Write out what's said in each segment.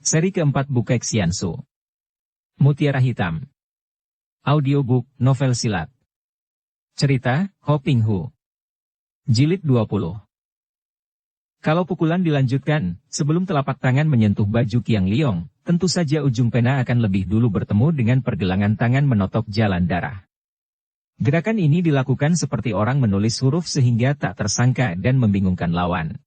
Seri keempat Bukek Xiansu. Mutiara Hitam. Audiobook, novel silat. Cerita, Ho Ping Hu. Jilid 20. Kalau pukulan dilanjutkan, sebelum telapak tangan menyentuh baju Qiang Liong, tentu saja ujung pena akan lebih dulu bertemu dengan pergelangan tangan menotok jalan darah. Gerakan ini dilakukan seperti orang menulis huruf sehingga tak tersangka dan membingungkan lawan.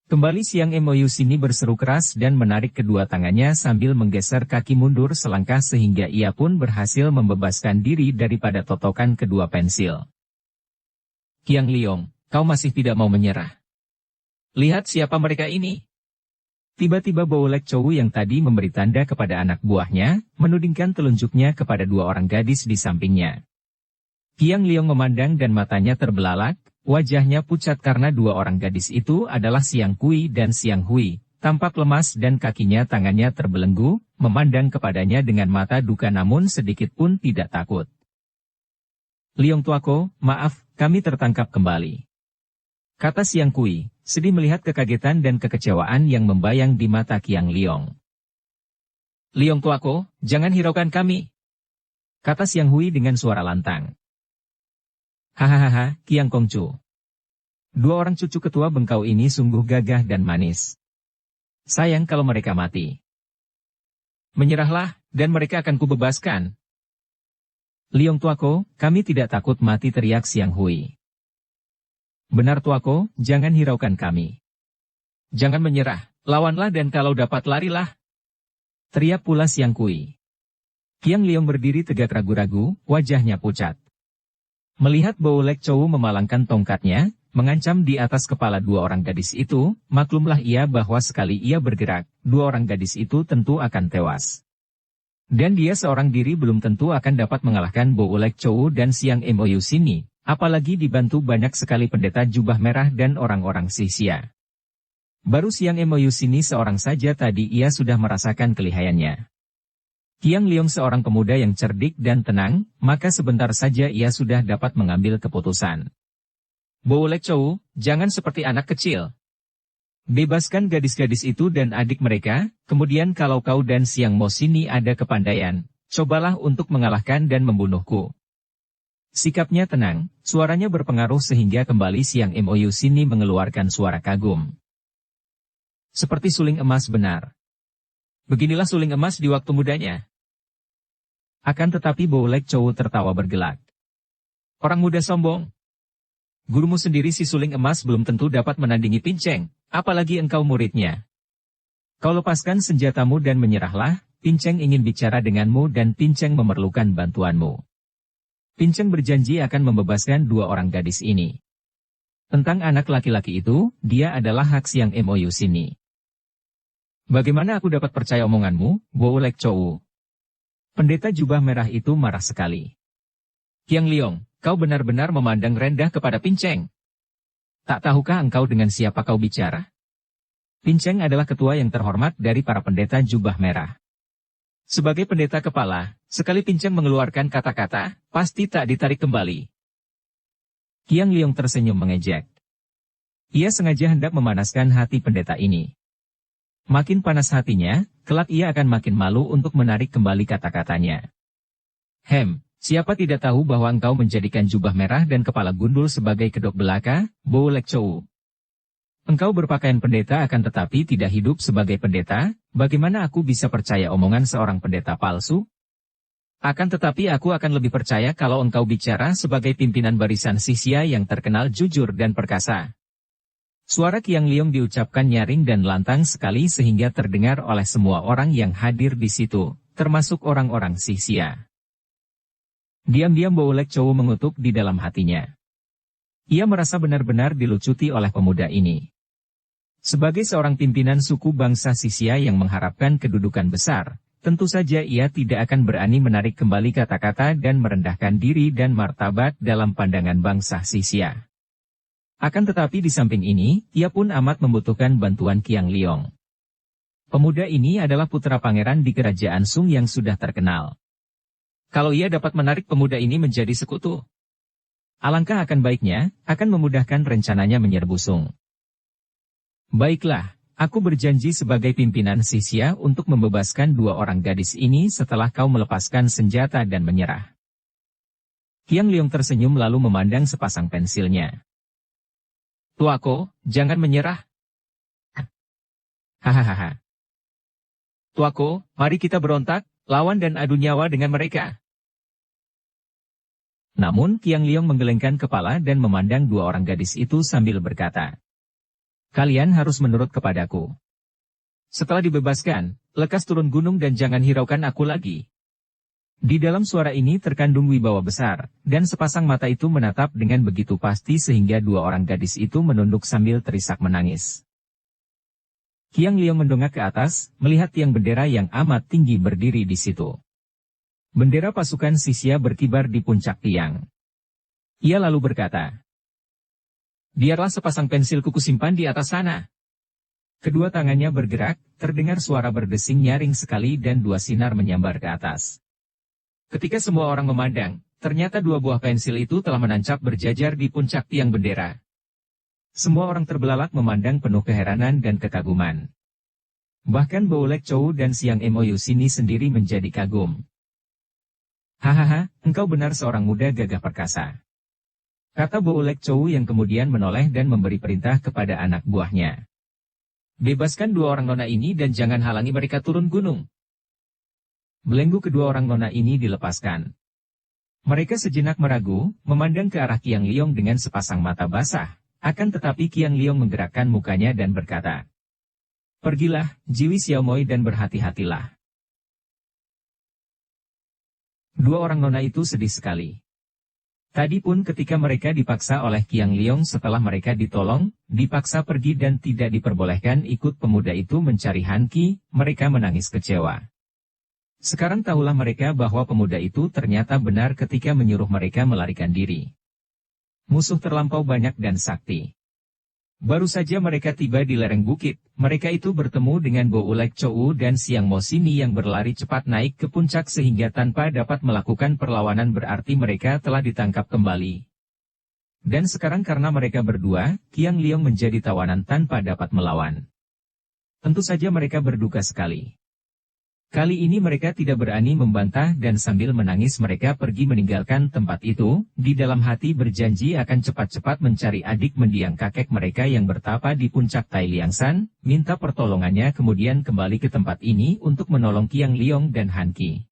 Kembali Siang Mou Sini berseru keras dan menarik kedua tangannya sambil menggeser kaki mundur selangkah sehingga ia pun berhasil membebaskan diri daripada totokan kedua pensil. Qiang Liong, kau masih tidak mau menyerah. Lihat siapa mereka ini. Tiba-tiba Boulek Chou yang tadi memberi tanda kepada anak buahnya, menudingkan telunjuknya kepada dua orang gadis di sampingnya. Qiang Liong memandang dan matanya terbelalak. Wajahnya pucat karena dua orang gadis itu adalah Siang Kui dan Siang Hui, tampak lemas dan kakinya tangannya terbelenggu, memandang kepadanya dengan mata duka namun sedikit pun tidak takut. Liong tuaku, maaf, kami tertangkap kembali. Kata Siang Kui, sedih melihat kekagetan dan kekecewaan yang membayang di mata Qiang Liong. Liong tuaku, jangan hiraukan kami. Kata Siang Hui dengan suara lantang. Hahaha, Qiang Kongcu. Dua orang cucu ketua bengkau ini sungguh gagah dan manis. Sayang kalau mereka mati. Menyerahlah, dan mereka akan kubebaskan. Liong tuaku, kami tidak takut mati, teriak Siang Hui. Benar tuaku, jangan hiraukan kami. Jangan menyerah, lawanlah dan kalau dapat larilah. Teriak pula Siang Kui. Qiang Liong berdiri tegak ragu-ragu, wajahnya pucat. Melihat Boulek Chou memalangkan tongkatnya, mengancam di atas kepala dua orang gadis itu, maklumlah ia bahwa sekali ia bergerak, dua orang gadis itu tentu akan tewas. Dan dia seorang diri belum tentu akan dapat mengalahkan Boulek Chou dan Siang Mou Sini, apalagi dibantu banyak sekali pendeta jubah merah dan orang-orang Xixia. Baru Siang Mou Sini seorang saja tadi ia sudah merasakan kelihayannya. Qiang Liong seorang pemuda yang cerdik dan tenang, maka sebentar saja ia sudah dapat mengambil keputusan. Boulek Chou, jangan seperti anak kecil. Bebaskan gadis-gadis itu dan adik mereka, kemudian kalau kau dan Siang Mo Sini ada kepandaian, cobalah untuk mengalahkan dan membunuhku. Sikapnya tenang, suaranya berpengaruh sehingga kembali Siang Mou Sini mengeluarkan suara kagum. Seperti suling emas benar. Beginilah suling emas di waktu mudanya. Akan tetapi Boulek Chou tertawa bergelak. Orang muda sombong. Gurumu sendiri si suling emas belum tentu dapat menandingi Pinceng, apalagi engkau muridnya. Kau lepaskan senjatamu dan menyerahlah, Pinceng ingin bicara denganmu dan Pinceng memerlukan bantuanmu. Pinceng berjanji akan membebaskan dua orang gadis ini. Tentang anak laki-laki itu, dia adalah hak Siang Mou Sini. Bagaimana aku dapat percaya omonganmu, Boulek Chou? Pendeta jubah merah itu marah sekali. Qiang Liong, kau benar-benar memandang rendah kepada Pinceng. Tak tahukah engkau dengan siapa kau bicara? Pinceng adalah ketua yang terhormat dari para pendeta jubah merah. Sebagai pendeta kepala, sekali Pinceng mengeluarkan kata-kata, pasti tak ditarik kembali. Qiang Liong tersenyum mengejek. Ia sengaja hendak memanaskan hati pendeta ini. Makin panas hatinya, kelak ia akan makin malu untuk menarik kembali kata-katanya. Siapa tidak tahu bahwa engkau menjadikan jubah merah dan kepala gundul sebagai kedok belaka, Boulek Chou. Engkau berpakaian pendeta akan tetapi tidak hidup sebagai pendeta, bagaimana aku bisa percaya omongan seorang pendeta palsu? Akan tetapi aku akan lebih percaya kalau engkau bicara sebagai pimpinan barisan Xixia yang terkenal jujur dan perkasa. Suara Qiang Liong diucapkan nyaring dan lantang sekali sehingga terdengar oleh semua orang yang hadir di situ, termasuk orang-orang Xixia. Diam-diam Boulek Chou mengutuk di dalam hatinya. Ia merasa benar-benar dilucuti oleh pemuda ini. Sebagai seorang pimpinan suku bangsa Xixia yang mengharapkan kedudukan besar, tentu saja ia tidak akan berani menarik kembali kata-kata dan merendahkan diri dan martabat dalam pandangan bangsa Xixia. Akan tetapi di samping ini, ia pun amat membutuhkan bantuan Qiang Liong. Pemuda ini adalah putra pangeran di kerajaan Sung yang sudah terkenal. Kalau ia dapat menarik pemuda ini menjadi sekutu, alangkah akan baiknya, akan memudahkan rencananya menyerbu Sung. Baiklah, Aku berjanji sebagai pimpinan Sisya untuk membebaskan dua orang gadis ini setelah kau melepaskan senjata dan menyerah. Qiang Liong tersenyum lalu memandang sepasang pensilnya. Tuako, jangan menyerah. Hahaha. Tuako, mari kita berontak, lawan dan adu nyawa dengan mereka. Namun Qiang Liong menggelengkan kepala dan memandang dua orang gadis itu sambil berkata, kalian harus menurut kepadaku. Setelah dibebaskan, lekas turun gunung dan jangan hiraukan aku lagi. Di dalam suara ini terkandung wibawa besar, dan sepasang mata itu menatap dengan begitu pasti sehingga dua orang gadis itu menunduk sambil terisak menangis. Qiang Liong mendongak ke atas, melihat tiang bendera yang amat tinggi berdiri di situ. Bendera pasukan Sisya berkibar di puncak tiang. Ia lalu berkata, biarlah sepasang pensil kuku simpan di atas sana. Kedua tangannya bergerak, terdengar suara berdesing nyaring sekali dan dua sinar menyambar ke atas. Ketika semua orang memandang, ternyata dua buah pensil itu telah menancap berjajar di puncak tiang bendera. Semua orang terbelalak memandang penuh keheranan dan kekaguman. Bahkan Boulek Chou dan Siang Emoyu Sini sendiri menjadi kagum. Hahaha, engkau benar seorang muda gagah perkasa. Kata Boulek Chou yang kemudian menoleh dan memberi perintah kepada anak buahnya. Bebaskan dua orang nona ini dan jangan halangi mereka turun gunung. Belenggu kedua orang nona ini dilepaskan. Mereka sejenak meragu, memandang ke arah Qiang Liong dengan sepasang mata basah. Akan tetapi Qiang Liong menggerakkan mukanya dan berkata, pergilah, Jiwi Xiaomoi dan berhati-hatilah. Dua orang nona itu sedih sekali. Tadi pun ketika mereka dipaksa oleh Qiang Liong setelah mereka ditolong, dipaksa pergi dan tidak diperbolehkan ikut pemuda itu mencari Han Qi, mereka menangis kecewa. Sekarang tahulah mereka bahwa pemuda itu ternyata benar ketika menyuruh mereka melarikan diri. Musuh terlampau banyak dan sakti. Baru saja mereka tiba di lereng bukit, mereka itu bertemu dengan Boulek Chou dan Siang Mo Sini yang berlari cepat naik ke puncak sehingga tanpa dapat melakukan perlawanan berarti mereka telah ditangkap kembali. Dan sekarang karena mereka berdua, Qiang Liong menjadi tawanan tanpa dapat melawan. Tentu saja mereka berduka sekali. Kali ini mereka tidak berani membantah dan sambil menangis mereka pergi meninggalkan tempat itu, di dalam hati berjanji akan cepat-cepat mencari adik mendiang kakek mereka yang bertapa di puncak Tai Liangshan, minta pertolongannya kemudian kembali ke tempat ini untuk menolong Qiang Liong dan Han Qi.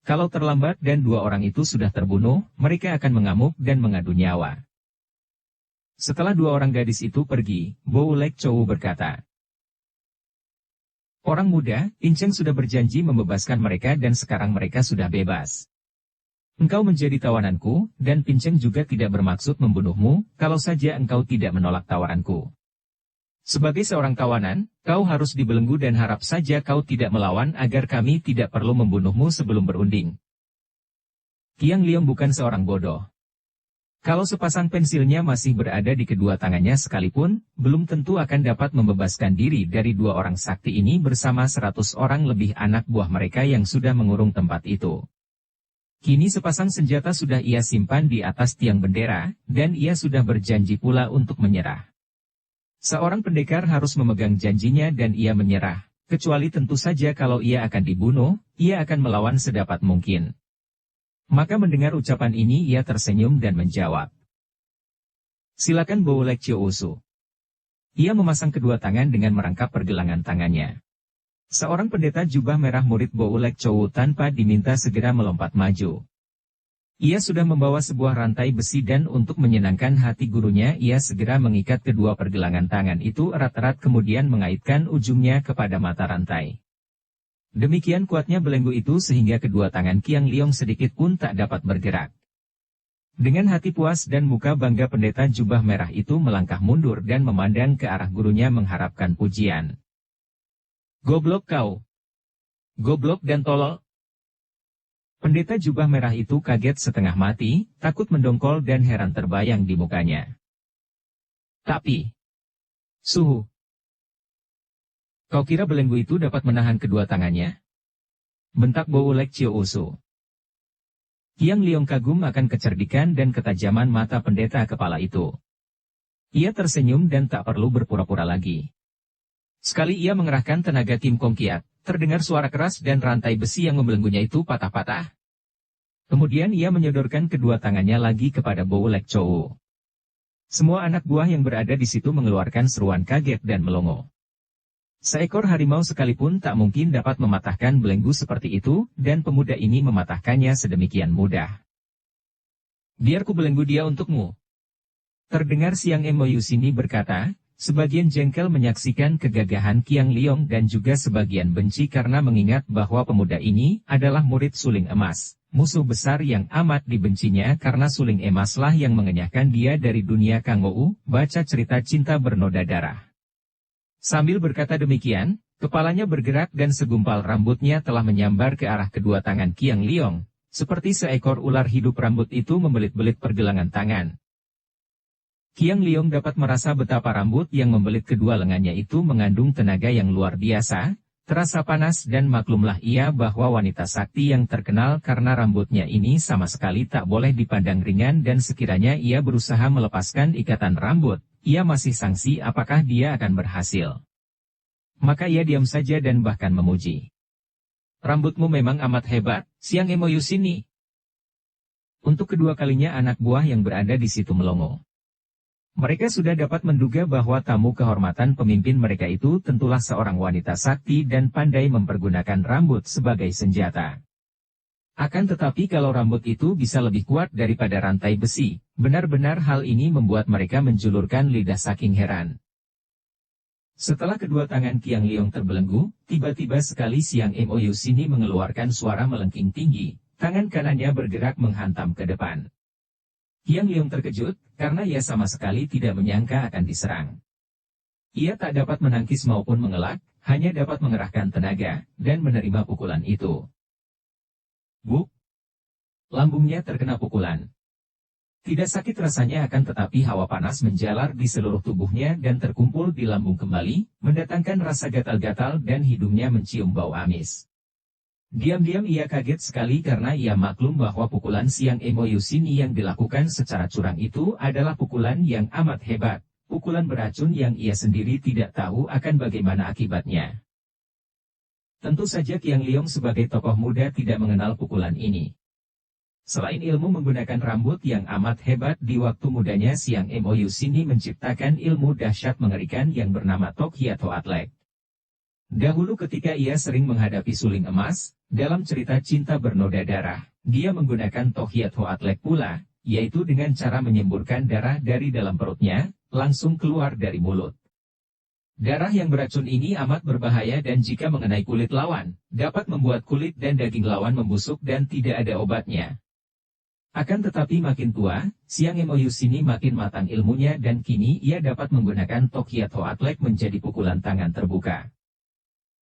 Kalau terlambat dan dua orang itu sudah terbunuh, mereka akan mengamuk dan mengadu nyawa. Setelah dua orang gadis itu pergi, Boulek Chou berkata, orang muda, Incheng sudah berjanji membebaskan mereka dan sekarang mereka sudah bebas. Engkau menjadi tawananku, dan Pinceng juga tidak bermaksud membunuhmu, kalau saja engkau tidak menolak tawaranku. Sebagai seorang tawanan, kau harus dibelenggu dan harap saja kau tidak melawan agar kami tidak perlu membunuhmu sebelum berunding. Qiang Liong bukan seorang bodoh. Kalau sepasang pensilnya masih berada di kedua tangannya sekalipun, belum tentu akan dapat membebaskan diri dari dua orang sakti ini bersama 100 orang lebih anak buah mereka yang sudah mengurung tempat itu. Kini sepasang senjata sudah ia simpan di atas tiang bendera, dan ia sudah berjanji pula untuk menyerah. Seorang pendekar harus memegang janjinya dan ia menyerah, kecuali tentu saja kalau ia akan dibunuh, ia akan melawan sedapat mungkin. Maka mendengar ucapan ini ia tersenyum dan menjawab. Silakan Boulek Chou. Ia memasang kedua tangan dengan merangkap pergelangan tangannya. Seorang pendeta jubah merah murid Boulek Chou tanpa diminta segera melompat maju. Ia sudah membawa sebuah rantai besi dan untuk menyenangkan hati gurunya ia segera mengikat kedua pergelangan tangan itu erat-erat kemudian mengaitkan ujungnya kepada mata rantai. Demikian kuatnya belenggu itu sehingga kedua tangan Qiang Liong sedikit pun tak dapat bergerak. Dengan hati puas dan muka bangga pendeta jubah merah itu melangkah mundur dan memandang ke arah gurunya mengharapkan pujian. Goblok kau! Goblok dan tolol! Pendeta jubah merah itu kaget setengah mati, takut mendongkol dan heran terbayang di mukanya. Tapi, suhu! Kau kira belenggu itu dapat menahan kedua tangannya? Bentak Boulek Chou. Qiang Liong kagum akan kecerdikan dan ketajaman mata pendeta kepala itu. Ia tersenyum dan tak perlu berpura-pura lagi. Sekali ia mengerahkan tenaga Kim Kong Kiat, terdengar suara keras dan rantai besi yang membelenggunya itu patah-patah. Kemudian ia menyodorkan kedua tangannya lagi kepada Bo Lek Chow. Semua anak buah yang berada di situ mengeluarkan seruan kaget dan melongo. Seekor harimau sekalipun tak mungkin dapat mematahkan belenggu seperti itu, dan pemuda ini mematahkannya sedemikian mudah. Biar ku belenggu dia untukmu. Terdengar Siang Emoyu Sini berkata, sebagian jengkel menyaksikan kegagahan Qiang Liong dan juga sebagian benci karena mengingat bahwa pemuda ini adalah murid suling emas. Musuh besar yang amat dibencinya karena suling emaslah yang mengenyahkan dia dari dunia Kangou, baca cerita cinta bernoda darah. Sambil berkata demikian, kepalanya bergerak dan segumpal rambutnya telah menyambar ke arah kedua tangan Qiang Liong, seperti seekor ular hidup rambut itu membelit-belit pergelangan tangan. Qiang Liong dapat merasa betapa rambut yang membelit kedua lengannya itu mengandung tenaga yang luar biasa. Terasa panas dan maklumlah ia bahwa wanita sakti yang terkenal karena rambutnya ini sama sekali tak boleh dipandang ringan dan sekiranya ia berusaha melepaskan ikatan rambut, ia masih sangsi apakah dia akan berhasil. Maka ia diam saja dan bahkan memuji. Rambutmu memang amat hebat, Siang Emoyu Sini. Untuk kedua kalinya anak buah yang berada di situ melongo. Mereka sudah dapat menduga bahwa tamu kehormatan pemimpin mereka itu tentulah seorang wanita sakti dan pandai mempergunakan rambut sebagai senjata. Akan tetapi kalau rambut itu bisa lebih kuat daripada rantai besi, benar-benar hal ini membuat mereka menjulurkan lidah saking heran. Setelah kedua tangan Qiang Liong terbelenggu, tiba-tiba sekali Siang Emoyu Sini mengeluarkan suara melengking tinggi, tangan kanannya bergerak menghantam ke depan. Qiang Liong terkejut, karena ia sama sekali tidak menyangka akan diserang. Ia tak dapat menangkis maupun mengelak, hanya dapat mengerahkan tenaga, dan menerima pukulan itu. Buk! Lambungnya terkena pukulan. Tidak sakit rasanya akan tetapi hawa panas menjalar di seluruh tubuhnya dan terkumpul di lambung kembali, mendatangkan rasa gatal-gatal dan hidungnya mencium bau amis. Diam-diam ia kaget sekali karena ia maklum bahwa pukulan Siang Emoyu Sini yang dilakukan secara curang itu adalah pukulan yang amat hebat, pukulan beracun yang ia sendiri tidak tahu akan bagaimana akibatnya. Tentu saja Qiang Liong sebagai tokoh muda tidak mengenal pukulan ini. Selain ilmu menggunakan rambut yang amat hebat di waktu mudanya Siang Emoyu Sini menciptakan ilmu dahsyat mengerikan yang bernama Tok Hiat Hoat Lek. Dahulu ketika ia sering menghadapi suling emas, dalam cerita cinta bernoda darah, dia menggunakan Tok Hiat Hoat Lek pula, yaitu dengan cara menyemburkan darah dari dalam perutnya, langsung keluar dari mulut. Darah yang beracun ini amat berbahaya dan jika mengenai kulit lawan, dapat membuat kulit dan daging lawan membusuk dan tidak ada obatnya. Akan tetapi makin tua, Siang Emoyu Sini makin matang ilmunya dan kini ia dapat menggunakan Tok Hiat Hoat Lek menjadi pukulan tangan terbuka.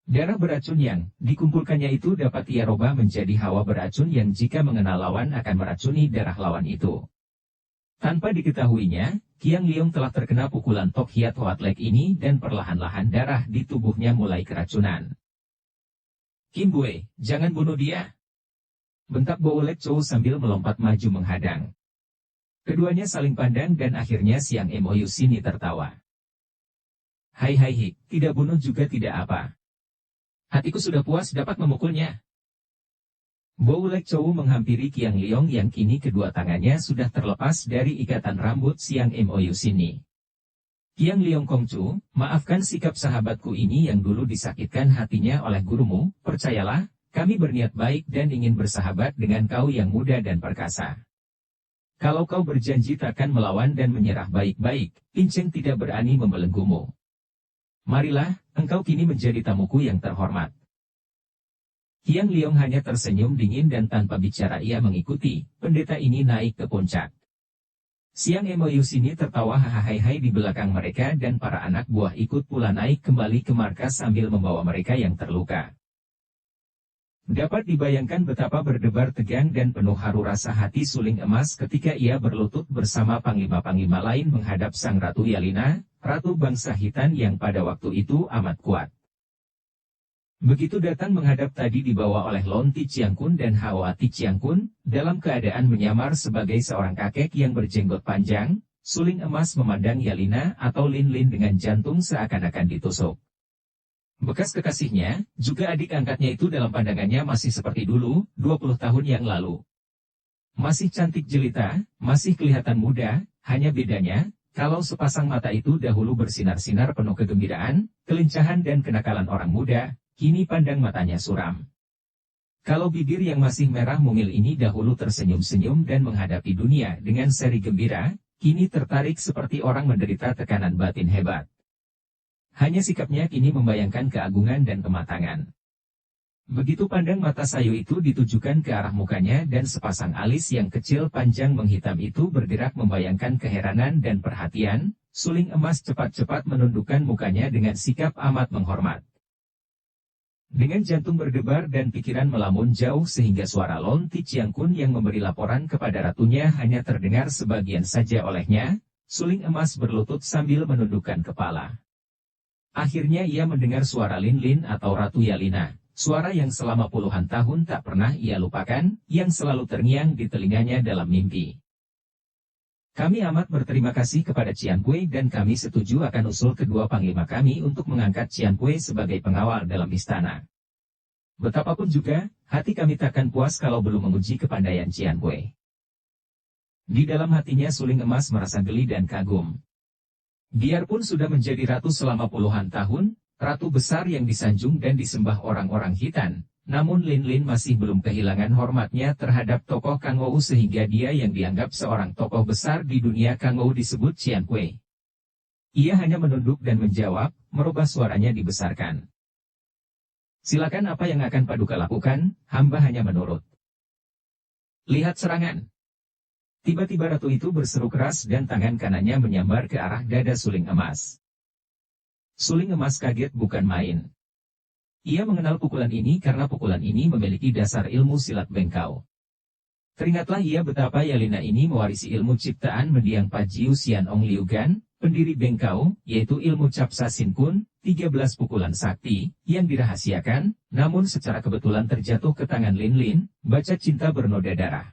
Darah beracun yang dikumpulkannya itu dapat ia robah menjadi hawa beracun yang jika mengenal lawan akan meracuni darah lawan itu. Tanpa diketahuinya, Qiang Liong telah terkena pukulan Tok Hiat Hoat Lek ini dan perlahan-lahan darah di tubuhnya mulai keracunan. Kim Bue, jangan bunuh dia. Bentak Bo Lek Chow sambil melompat maju menghadang. Keduanya saling pandang dan akhirnya Siang Emoyu Sini tertawa. Hai, tidak bunuh juga tidak apa. Hatiku sudah puas dapat memukulnya. Bo Lek Chow menghampiri Qiang Liong yang kini kedua tangannya sudah terlepas dari ikatan rambut Siang Emoyu Sini. Qiang Liong Kongcu, maafkan sikap sahabatku ini yang dulu disakitkan hatinya oleh gurumu, percayalah, kami berniat baik dan ingin bersahabat dengan kau yang muda dan perkasa. Kalau kau berjanji takkan melawan dan menyerah baik-baik, Pinceng tidak berani membelenggumu. Marilah, engkau kini menjadi tamuku yang terhormat. Qiang Liong hanya tersenyum dingin dan tanpa bicara ia mengikuti, pendeta ini naik ke puncak. Siang Emoyu Sini tertawa hahaha di belakang mereka dan para anak buah ikut pula naik kembali ke markas sambil membawa mereka yang terluka. Dapat dibayangkan betapa berdebar tegang dan penuh haru rasa hati suling emas ketika ia berlutut bersama panglima-panglima lain menghadap Sang Ratu Yalina, Ratu Bangsa Hitan yang pada waktu itu amat kuat. Begitu datang menghadap tadi dibawa oleh Lon Ti Chiang Kun dan Hawa Ti Chiang Kun, dalam keadaan menyamar sebagai seorang kakek yang berjenggot panjang, suling emas memandang Yalina atau Lin Lin dengan jantung seakan-akan ditusuk. Bekas kekasihnya, juga adik angkatnya itu dalam pandangannya masih seperti dulu, 20 tahun yang lalu. Masih cantik jelita, masih kelihatan muda, hanya bedanya, kalau sepasang mata itu dahulu bersinar-sinar penuh kegembiraan, kelincahan dan kenakalan orang muda, kini pandang matanya suram. Kalau bibir yang masih merah mungil ini dahulu tersenyum-senyum dan menghadapi dunia dengan seri gembira, kini tertarik seperti orang menderita tekanan batin hebat. Hanya sikapnya kini membayangkan keagungan dan kematangan. Begitu pandang mata sayu itu ditujukan ke arah mukanya dan sepasang alis yang kecil panjang menghitam itu bergerak membayangkan keheranan dan perhatian, suling emas cepat-cepat menundukkan mukanya dengan sikap amat menghormat. Dengan jantung berdebar dan pikiran melamun jauh sehingga suara lonti Ciangkun yang memberi laporan kepada ratunya hanya terdengar sebagian saja olehnya, suling emas berlutut sambil menundukkan kepala. Akhirnya ia mendengar suara Lin Lin atau Ratu Yalina, suara yang selama puluhan tahun tak pernah ia lupakan, yang selalu terngiang di telinganya dalam mimpi. Kami amat berterima kasih kepada Cian Pui dan kami setuju akan usul kedua panglima kami untuk mengangkat Cian Pui sebagai pengawal dalam istana. Betapapun juga, hati kami takkan puas kalau belum menguji kepandaian Cian Pui. Di dalam hatinya suling emas merasa geli dan kagum. Biarpun sudah menjadi ratu selama puluhan tahun, ratu besar yang disanjung dan disembah orang-orang Hitan, namun Lin Lin masih belum kehilangan hormatnya terhadap tokoh Kang Ou sehingga dia yang dianggap seorang tokoh besar di dunia Kang Ou disebut Cian Pui. Ia hanya menunduk dan menjawab, merubah suaranya dibesarkan. Silakan apa yang akan Paduka lakukan, hamba hanya menurut. Lihat serangan. Tiba-tiba ratu itu berseru keras dan tangan kanannya menyambar ke arah dada suling emas. Suling emas kaget bukan main. Ia mengenal pukulan ini karena pukulan ini memiliki dasar ilmu silat bengkau. Teringatlah ia betapa Yalina ini mewarisi ilmu ciptaan mendiang Pajiu Sian Ong Liu Gan, pendiri bengkau, yaitu ilmu Capsa Sin Kun, 13 pukulan sakti, yang dirahasiakan, namun secara kebetulan terjatuh ke tangan Lin Lin, baca cinta bernoda darah.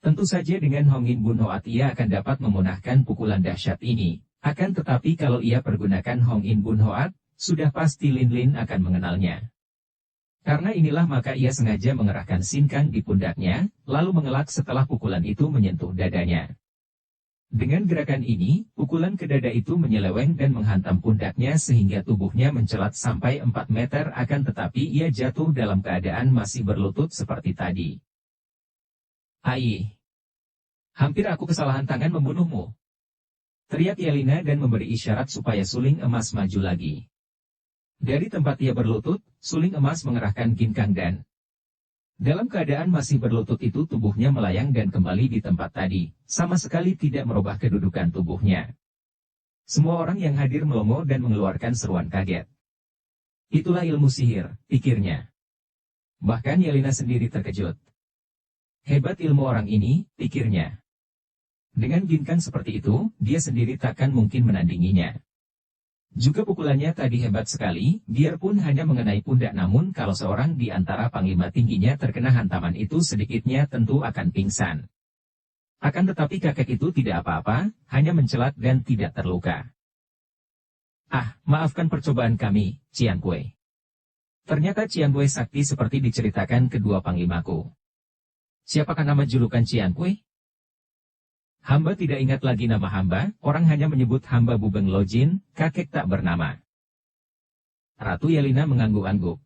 Tentu saja dengan Hongin Bun Hoat ia akan dapat memunahkan pukulan dahsyat ini, akan tetapi kalau ia pergunakan Hongin Bun Hoat, sudah pasti Lin Lin akan mengenalnya. Karena inilah maka ia sengaja mengerahkan sinkang di pundaknya, lalu mengelak setelah pukulan itu menyentuh dadanya. Dengan gerakan ini, pukulan ke dada itu menyeleweng dan menghantam pundaknya sehingga tubuhnya mencelat sampai 4 meter akan tetapi ia jatuh dalam keadaan masih berlutut seperti tadi. Ai! Hampir aku kesalahan tangan membunuhmu. Teriak Yalina dan memberi isyarat supaya suling emas maju lagi. Dari tempat ia berlutut, suling emas mengerahkan ginkang dan dalam keadaan masih berlutut itu tubuhnya melayang dan kembali di tempat tadi, sama sekali tidak merubah kedudukan tubuhnya. Semua orang yang hadir melongo dan mengeluarkan seruan kaget. Itulah ilmu sihir, pikirnya. Bahkan Yalina sendiri terkejut. Hebat ilmu orang ini, pikirnya. Dengan ginkang seperti itu, dia sendiri takkan mungkin menandinginya. Juga pukulannya tadi hebat sekali, biarpun hanya mengenai pundak namun kalau seorang di antara panglima tingginya terkena hantaman itu sedikitnya tentu akan pingsan. Akan tetapi kakek itu tidak apa-apa, hanya mencelat dan tidak terluka. Ah, maafkan percobaan kami, Cian Pui. Ternyata Cian Pui sakti seperti diceritakan kedua panglimaku. Siapakah nama julukan Cian Pui? Hamba tidak ingat lagi nama hamba, orang hanya menyebut hamba Bubeng Lojin, kakek tak bernama. Ratu Yalina mengangguk-angguk.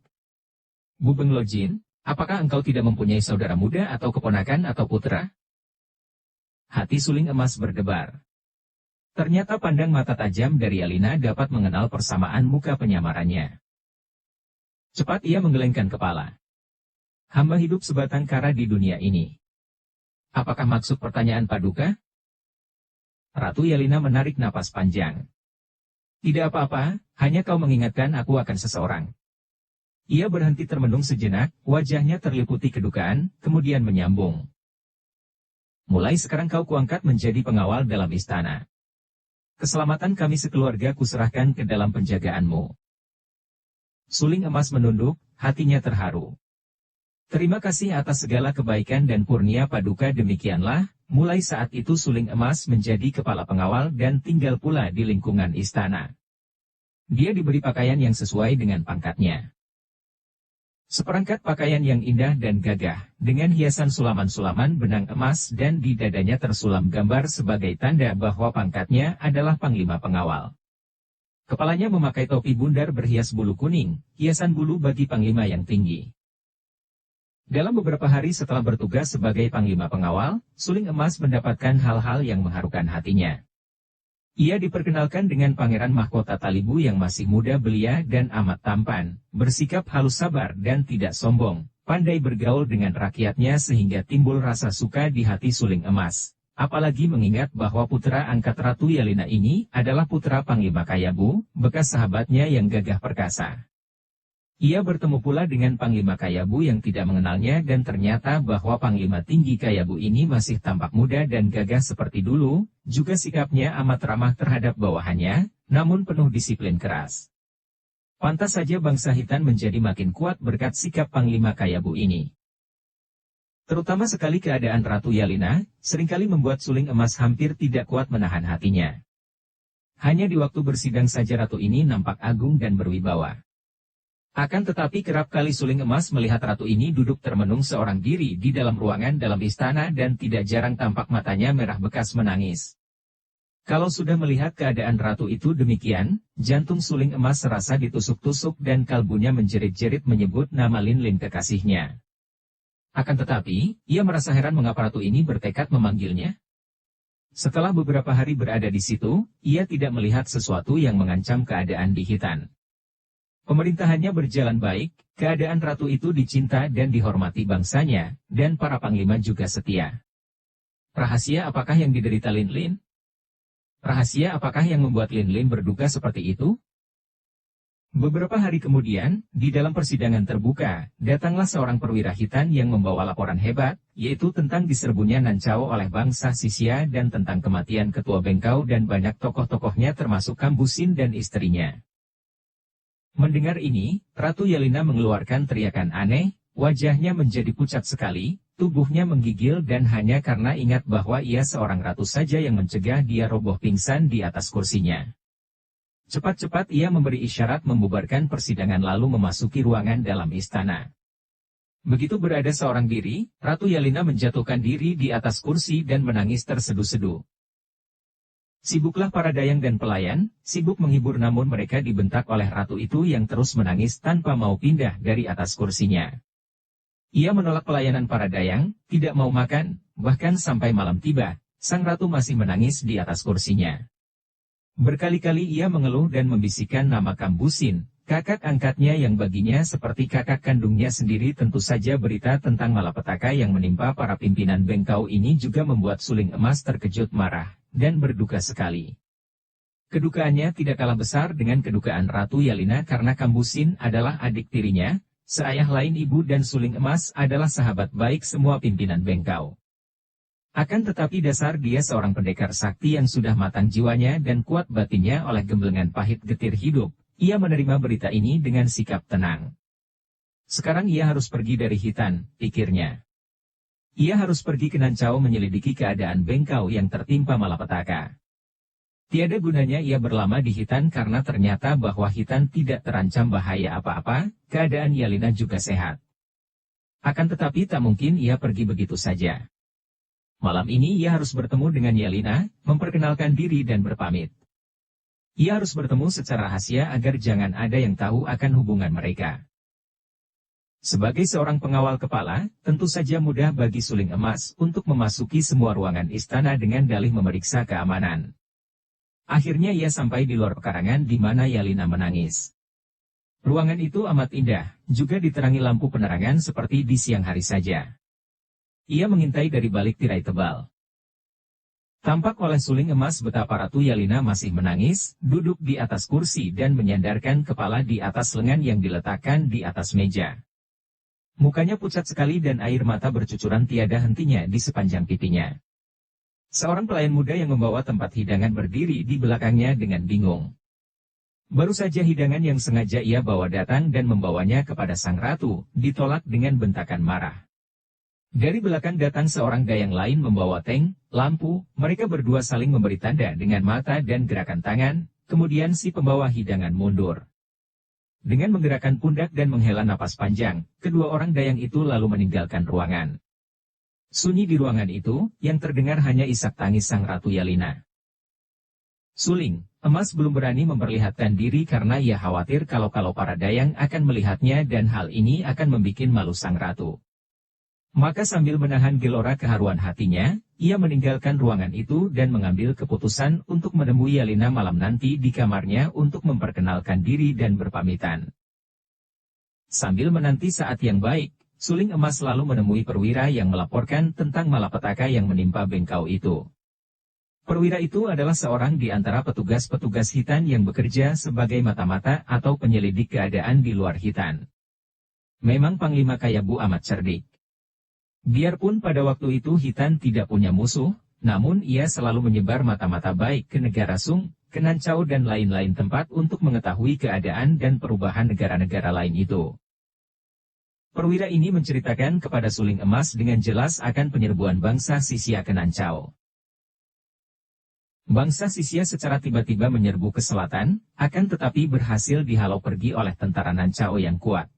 Bubeng Lojin, apakah engkau tidak mempunyai saudara muda atau keponakan atau putra? Hati suling emas berdebar. Ternyata pandang mata tajam dari Yalina dapat mengenal persamaan muka penyamarannya. Cepat ia menggelengkan kepala. Hamba hidup sebatang kara di dunia ini. Apakah maksud pertanyaan Paduka? Ratu Yalina menarik napas panjang. Tidak apa-apa, hanya kau mengingatkan aku akan seseorang. Ia berhenti termenung sejenak, wajahnya terliputi kedukaan, kemudian menyambung. Mulai sekarang kau kuangkat menjadi pengawal dalam istana. Keselamatan kami sekeluarga kuserahkan ke dalam penjagaanmu. Suling emas menunduk, hatinya terharu. Terima kasih atas segala kebaikan dan kurnia Paduka demikianlah. Mulai saat itu suling emas menjadi kepala pengawal dan tinggal pula di lingkungan istana. Dia diberi pakaian yang sesuai dengan pangkatnya. Seperangkat pakaian yang indah dan gagah, dengan hiasan sulaman-sulaman benang emas dan di dadanya tersulam gambar sebagai tanda bahwa pangkatnya adalah panglima pengawal. Kepalanya memakai topi bundar berhias bulu kuning, hiasan bulu bagi panglima yang tinggi. Dalam beberapa hari setelah bertugas sebagai panglima pengawal, Suling Emas mendapatkan hal-hal yang mengharukan hatinya. Ia diperkenalkan dengan Pangeran Mahkota Talibu yang masih muda belia dan amat tampan, bersikap halus sabar dan tidak sombong, pandai bergaul dengan rakyatnya sehingga timbul rasa suka di hati Suling Emas. Apalagi mengingat bahwa putra angkat Ratu Yelina ini adalah putra Panglima Kayabu, bekas sahabatnya yang gagah perkasa. Ia bertemu pula dengan Panglima Kayabu yang tidak mengenalnya dan ternyata bahwa Panglima tinggi Kayabu ini masih tampak muda dan gagah seperti dulu, juga sikapnya amat ramah terhadap bawahannya, namun penuh disiplin keras. Pantas saja bangsa Hitan menjadi makin kuat berkat sikap Panglima Kayabu ini. Terutama sekali keadaan Ratu Yelina, seringkali membuat Suling Emas hampir tidak kuat menahan hatinya. Hanya di waktu bersidang saja Ratu ini nampak agung dan berwibawa. Akan tetapi kerap kali Suling Emas melihat ratu ini duduk termenung seorang diri di dalam ruangan dalam istana dan tidak jarang tampak matanya merah bekas menangis. Kalau sudah melihat keadaan ratu itu demikian, jantung Suling Emas serasa ditusuk-tusuk dan kalbunya menjerit-jerit menyebut nama Lin Lin kekasihnya. Akan tetapi, ia merasa heran mengapa ratu ini bertekad memanggilnya. Setelah beberapa hari berada di situ, ia tidak melihat sesuatu yang mengancam keadaan di Hitan. Pemerintahannya berjalan baik, keadaan ratu itu dicinta dan dihormati bangsanya, dan para panglima juga setia. Rahasia apakah yang diderita Lin Lin? Rahasia apakah yang membuat Lin Lin berduka seperti itu? Beberapa hari kemudian, di dalam persidangan terbuka, datanglah seorang perwira Hitan yang membawa laporan hebat, yaitu tentang diserbunya Nancao oleh bangsa Sisia dan tentang kematian ketua Bengkau dan banyak tokoh-tokohnya termasuk Kambusin dan istrinya. Mendengar ini, Ratu Yelina mengeluarkan teriakan aneh, wajahnya menjadi pucat sekali, tubuhnya menggigil dan hanya karena ingat bahwa ia seorang ratu saja yang mencegah dia roboh pingsan di atas kursinya. Cepat-cepat ia memberi isyarat membubarkan persidangan lalu memasuki ruangan dalam istana. Begitu berada seorang diri, Ratu Yelina menjatuhkan diri di atas kursi dan menangis terseduh-seduh. Sibuklah para dayang dan pelayan, sibuk menghibur namun mereka dibentak oleh ratu itu yang terus menangis tanpa mau pindah dari atas kursinya. Ia menolak pelayanan para dayang, tidak mau makan, bahkan sampai malam tiba, sang ratu masih menangis di atas kursinya. Berkali-kali ia mengeluh dan membisikkan nama Kambusin, kakak angkatnya yang baginya seperti kakak kandungnya sendiri. Tentu saja berita tentang malapetaka yang menimpa para pimpinan Bengkau ini juga membuat Suling Emas terkejut marah dan berduka sekali. Kedukaannya tidak kalah besar dengan kedukaan Ratu Yelina karena Kambusin adalah adik tirinya, seayah lain ibu dan Suling Emas adalah sahabat baik semua pimpinan Bengkau. Akan tetapi dasar dia seorang pendekar sakti yang sudah matang jiwanya dan kuat batinnya oleh gemblengan pahit getir hidup, ia menerima berita ini dengan sikap tenang. Sekarang ia harus pergi dari Hitan, pikirnya. Ia harus pergi ke Nancao menyelidiki keadaan Bengkau yang tertimpa malapetaka. Tiada gunanya ia berlama di Hitan karena ternyata bahwa Hitan tidak terancam bahaya apa-apa, keadaan Yelina juga sehat. Akan tetapi tak mungkin ia pergi begitu saja. Malam ini ia harus bertemu dengan Yelina, memperkenalkan diri dan berpamit. Ia harus bertemu secara rahasia agar jangan ada yang tahu akan hubungan mereka. Sebagai seorang pengawal kepala, tentu saja mudah bagi Suling Emas untuk memasuki semua ruangan istana dengan dalih memeriksa keamanan. Akhirnya ia sampai di luar pekarangan di mana Yelina menangis. Ruangan itu amat indah, juga diterangi lampu penerangan seperti di siang hari saja. Ia mengintai dari balik tirai tebal. Tampak oleh Suling Emas betapa Ratu Yelina masih menangis, duduk di atas kursi dan menyandarkan kepala di atas lengan yang diletakkan di atas meja. Mukanya pucat sekali dan air mata bercucuran tiada hentinya di sepanjang pipinya. Seorang pelayan muda yang membawa tempat hidangan berdiri di belakangnya dengan bingung. Baru saja hidangan yang sengaja ia bawa datang dan membawanya kepada sang ratu, ditolak dengan bentakan marah. Dari belakang datang seorang dayang lain membawa teng, lampu, mereka berdua saling memberi tanda dengan mata dan gerakan tangan, Kemudian si pembawa hidangan mundur. Dengan menggerakkan pundak dan menghela napas panjang, kedua orang dayang itu lalu meninggalkan ruangan. Sunyi di ruangan itu, yang terdengar hanya isak tangis sang Ratu Yelena. Suling Emas belum berani memperlihatkan diri karena ia khawatir kalau para dayang akan melihatnya dan hal ini akan membuat malu sang ratu. Maka sambil menahan gelora keharuan hatinya, ia meninggalkan ruangan itu dan mengambil keputusan untuk menemui Yelena malam nanti di kamarnya untuk memperkenalkan diri dan berpamitan. Sambil menanti saat yang baik, Suling Emas lalu menemui perwira yang melaporkan tentang malapetaka yang menimpa bengkau itu. Perwira itu adalah seorang di antara petugas-petugas Hitan yang bekerja sebagai mata-mata atau penyelidik keadaan di luar Hitan. Memang Panglima Kayabu amat cerdik. Biarpun pada waktu itu Hitan tidak punya musuh, namun ia selalu menyebar mata-mata baik ke negara Sung, ke Nancau dan lain-lain tempat untuk mengetahui keadaan dan perubahan negara-negara lain itu. Perwira ini menceritakan kepada Suling Emas dengan jelas akan penyerbuan bangsa Sisia ke Nancau. Bangsa Sisia secara tiba-tiba menyerbu ke selatan, akan tetapi berhasil dihalau pergi oleh tentara Nancao yang kuat.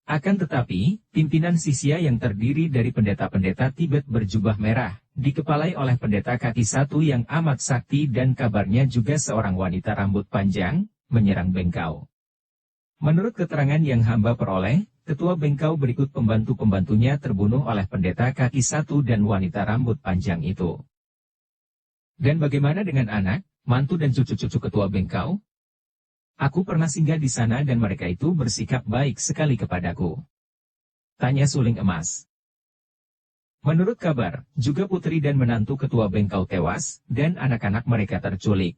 Akan tetapi, pimpinan Sisia yang terdiri dari pendeta-pendeta Tibet berjubah merah, dikepalai oleh pendeta kaki satu yang amat sakti dan kabarnya juga seorang wanita rambut panjang, menyerang bengkau. Menurut keterangan yang hamba peroleh, ketua bengkau berikut pembantu-pembantunya terbunuh oleh pendeta kaki satu dan wanita rambut panjang itu. Dan bagaimana dengan anak, mantu dan cucu-cucu ketua bengkau? Aku pernah singgah di sana dan mereka itu bersikap baik sekali kepadaku. Tanya Suling Emas. Menurut kabar, juga putri dan menantu ketua bengkau tewas, dan anak-anak mereka terculik.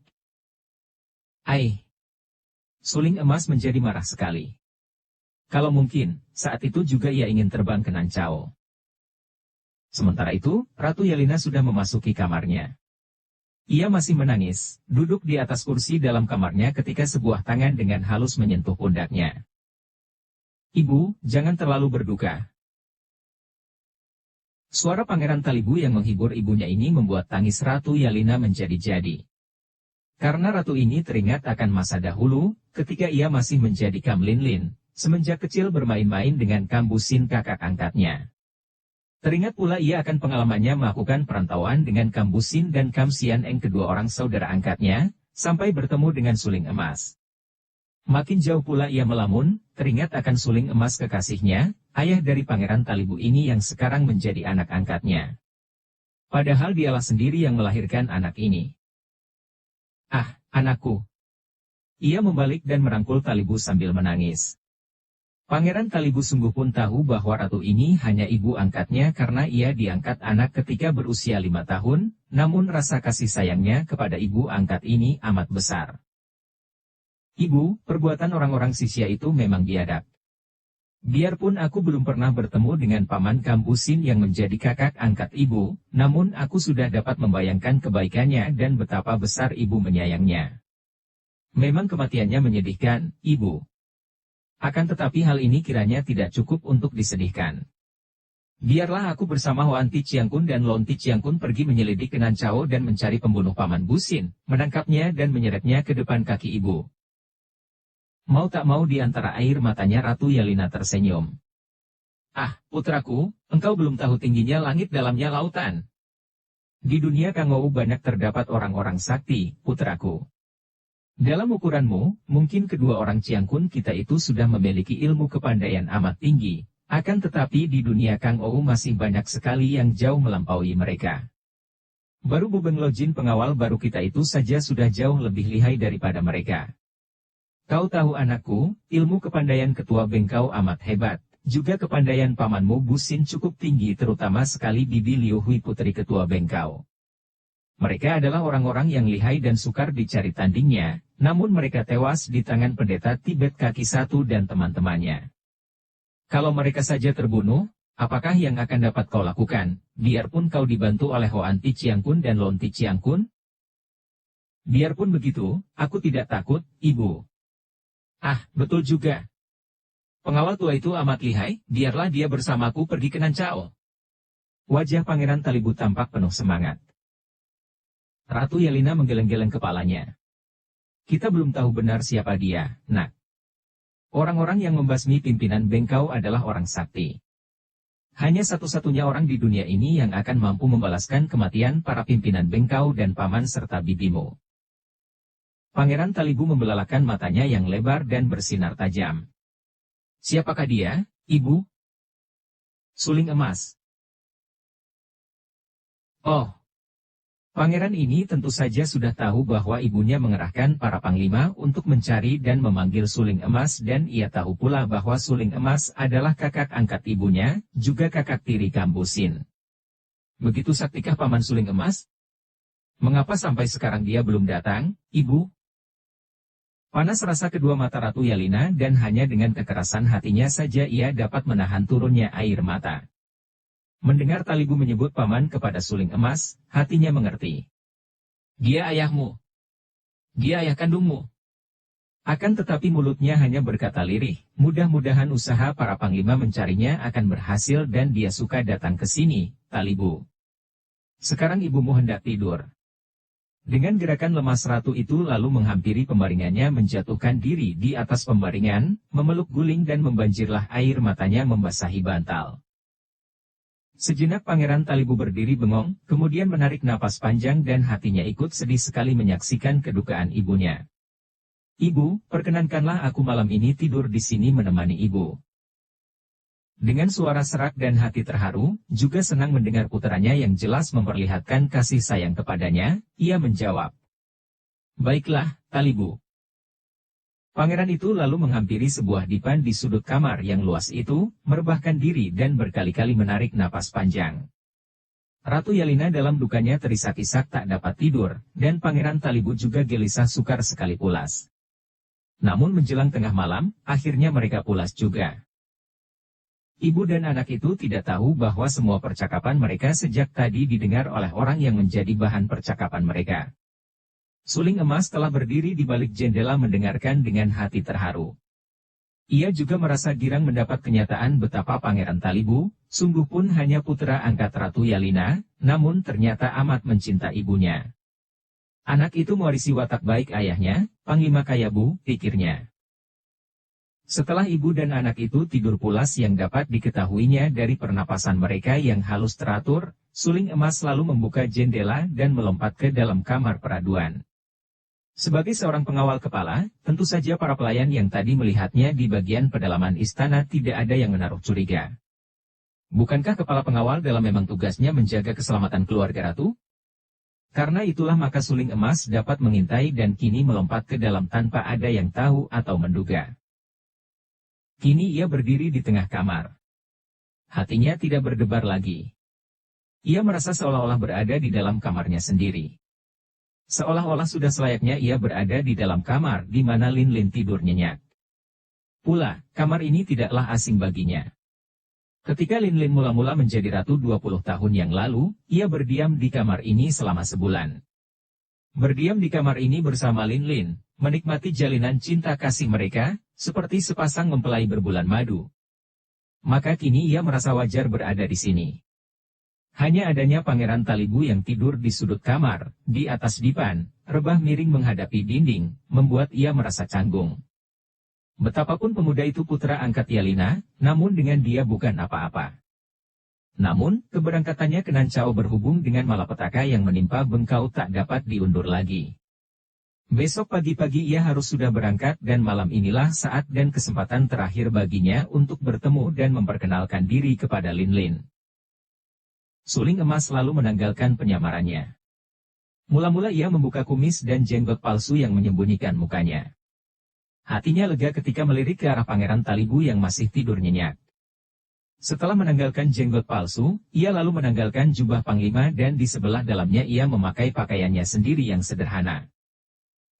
Suling Emas menjadi marah sekali. Kalau mungkin, saat itu juga ia ingin terbang ke Nancao. Sementara itu, Ratu Yelena sudah memasuki kamarnya. Ia masih menangis, duduk di atas kursi dalam kamarnya ketika sebuah tangan dengan halus menyentuh pundaknya. Ibu, jangan terlalu berduka. Suara Pangeran Talibu yang menghibur ibunya ini membuat tangis Ratu Yelena menjadi-jadi. Karena ratu ini teringat akan masa dahulu, ketika ia masih menjadi Kamlinlin, semenjak kecil bermain-main dengan Kambusin kakak angkatnya. Teringat pula ia akan pengalamannya melakukan perantauan dengan Kambusin dan Kamsian Eng kedua orang saudara angkatnya, sampai bertemu dengan Suling Emas. Makin jauh pula ia melamun, teringat akan Suling Emas kekasihnya, ayah dari Pangeran Talibu ini yang sekarang menjadi anak angkatnya. Padahal dialah sendiri yang melahirkan anak ini. Ah, anakku. Ia membalik dan merangkul Talibu sambil menangis. Pangeran Talibu sungguh pun tahu bahwa ratu ini hanya ibu angkatnya karena ia diangkat anak ketika berusia 5 tahun, namun rasa kasih sayangnya kepada ibu angkat ini amat besar. Ibu, perbuatan orang-orang Sisia itu memang biadab. Biarpun aku belum pernah bertemu dengan Paman Kambusin yang menjadi kakak angkat ibu, namun aku sudah dapat membayangkan kebaikannya dan betapa besar ibu menyayangnya. Memang kematiannya menyedihkan, ibu. Akan tetapi hal ini kiranya tidak cukup untuk disedihkan. Biarlah aku bersama Hoan Ti Chiangkun dan Lon Ti Chiangkun pergi menyelidik ke Nancao dan mencari pembunuh Paman Busin, menangkapnya dan menyeretnya ke depan kaki ibu. Mau tak mau di antara air matanya Ratu Yelena tersenyum. Ah, putraku, engkau belum tahu tingginya langit dalamnya lautan. Di dunia Kangou banyak terdapat orang-orang sakti, putraku. Dalam ukuranmu, mungkin kedua orang Chiangkun kita itu sudah memiliki ilmu kepandaian amat tinggi, akan tetapi di dunia Kangou masih banyak sekali yang jauh melampaui mereka. Baru Bubeng Lojin pengawal baru kita itu saja sudah jauh lebih lihai daripada mereka. Kau tahu anakku, ilmu kepandaian ketua bengkau amat hebat, juga kepandaian pamanmu Busin cukup tinggi terutama sekali Bibi Liu Hui putri ketua bengkau. Mereka adalah orang-orang yang lihai dan sukar dicari tandingnya, namun mereka tewas di tangan pendeta Tibet kaki satu dan teman-temannya. Kalau mereka saja terbunuh, apakah yang akan dapat kau lakukan, biarpun kau dibantu oleh Hoan Ti Chiangkun dan Lon Ti Chiangkun? Biarpun begitu, aku tidak takut, ibu. Ah, betul juga. Pengawal tua itu amat lihai, biarlah dia bersamaku pergi ke Nancao. Wajah Pangeran Talibu tampak penuh semangat. Ratu Yelena menggeleng-geleng kepalanya. Kita belum tahu benar siapa dia, Nak. Orang-orang yang membasmi pimpinan Bengkau adalah orang sakti. Hanya satu-satunya orang di dunia ini yang akan mampu membalaskan kematian para pimpinan Bengkau dan paman serta bibimu. Pangeran Talibu membelalakan matanya yang lebar dan bersinar tajam. Siapakah dia, Ibu? Suling emas. Oh. Pangeran ini tentu saja sudah tahu bahwa ibunya mengerahkan para panglima untuk mencari dan memanggil suling emas dan ia tahu pula bahwa suling emas adalah kakak angkat ibunya, juga kakak tiri Kambusin. Begitu saktikah paman suling emas? Mengapa sampai sekarang dia belum datang, Ibu? Panas rasa kedua mata Ratu Yalina dan hanya dengan kekerasan hatinya saja ia dapat menahan turunnya air mata. Mendengar Talibu menyebut paman kepada suling emas, hatinya mengerti. Dia ayahmu. Dia ayah kandungmu. Akan tetapi mulutnya hanya berkata lirih, mudah-mudahan usaha para panglima mencarinya akan berhasil dan dia suka datang ke sini, Talibu. Sekarang ibumu hendak tidur. Dengan gerakan lemas ratu itu lalu menghampiri pembaringannya menjatuhkan diri di atas pembaringan, memeluk guling dan membanjirlah air matanya membasahi bantal. Sejenak Pangeran Talibu berdiri bengong, kemudian menarik napas panjang dan hatinya ikut sedih sekali menyaksikan kedukaan ibunya. Ibu, perkenankanlah aku malam ini tidur di sini menemani ibu. Dengan suara serak dan hati terharu, juga senang mendengar puteranya yang jelas memperlihatkan kasih sayang kepadanya, ia menjawab. Baiklah, Talibu. Pangeran itu lalu menghampiri sebuah dipan di sudut kamar yang luas itu, merebahkan diri dan berkali-kali menarik napas panjang. Ratu Yalina dalam dukanya terisak-isak tak dapat tidur, dan Pangeran Talibu juga gelisah sukar sekali pulas. Namun menjelang tengah malam, akhirnya mereka pulas juga. Ibu dan anak itu tidak tahu bahwa semua percakapan mereka sejak tadi didengar oleh orang yang menjadi bahan percakapan mereka. Suling emas telah berdiri di balik jendela mendengarkan dengan hati terharu. Ia juga merasa girang mendapat kenyataan betapa Pangeran Talibu, sungguh pun hanya putra angkat Ratu Yalina, namun ternyata amat mencinta ibunya. Anak itu mewarisi watak baik ayahnya, Panglima Kayabu, pikirnya. Setelah ibu dan anak itu tidur pulas yang dapat diketahuinya dari pernapasan mereka yang halus teratur, suling emas lalu membuka jendela dan melompat ke dalam kamar peraduan. Sebagai seorang pengawal kepala, tentu saja para pelayan yang tadi melihatnya di bagian pedalaman istana tidak ada yang menaruh curiga. Bukankah kepala pengawal dalam memang tugasnya menjaga keselamatan keluarga ratu? Karena itulah maka suling emas dapat mengintai dan kini melompat ke dalam tanpa ada yang tahu atau menduga. Kini ia berdiri di tengah kamar. Hatinya tidak berdebar lagi. Ia merasa seolah-olah berada di dalam kamarnya sendiri. Seolah-olah sudah selayaknya ia berada di dalam kamar di mana Lin Lin tidur nyenyak. Pula, kamar ini tidaklah asing baginya. Ketika Lin Lin mula-mula menjadi ratu 20 tahun yang lalu, ia berdiam di kamar ini selama sebulan. Berdiam di kamar ini bersama Lin Lin, menikmati jalinan cinta kasih mereka, seperti sepasang mempelai berbulan madu. Maka kini ia merasa wajar berada di sini. Hanya adanya Pangeran Talibu yang tidur di sudut kamar, di atas dipan, rebah miring menghadapi dinding, membuat ia merasa canggung. Betapapun pemuda itu putra angkat Yalina, namun dengan dia bukan apa-apa. Namun, keberangkatannya ke Nancao berhubung dengan malapetaka yang menimpa Bengkau tak dapat diundur lagi. Besok pagi-pagi ia harus sudah berangkat dan malam inilah saat dan kesempatan terakhir baginya untuk bertemu dan memperkenalkan diri kepada Lin Lin. Suling emas lalu menanggalkan penyamarannya. Mula-mula ia membuka kumis dan jenggot palsu yang menyembunyikan mukanya. Hatinya lega ketika melirik ke arah Pangeran Talibu yang masih tidur nyenyak. Setelah menanggalkan jenggot palsu, ia lalu menanggalkan jubah panglima dan di sebelah dalamnya ia memakai pakaiannya sendiri yang sederhana.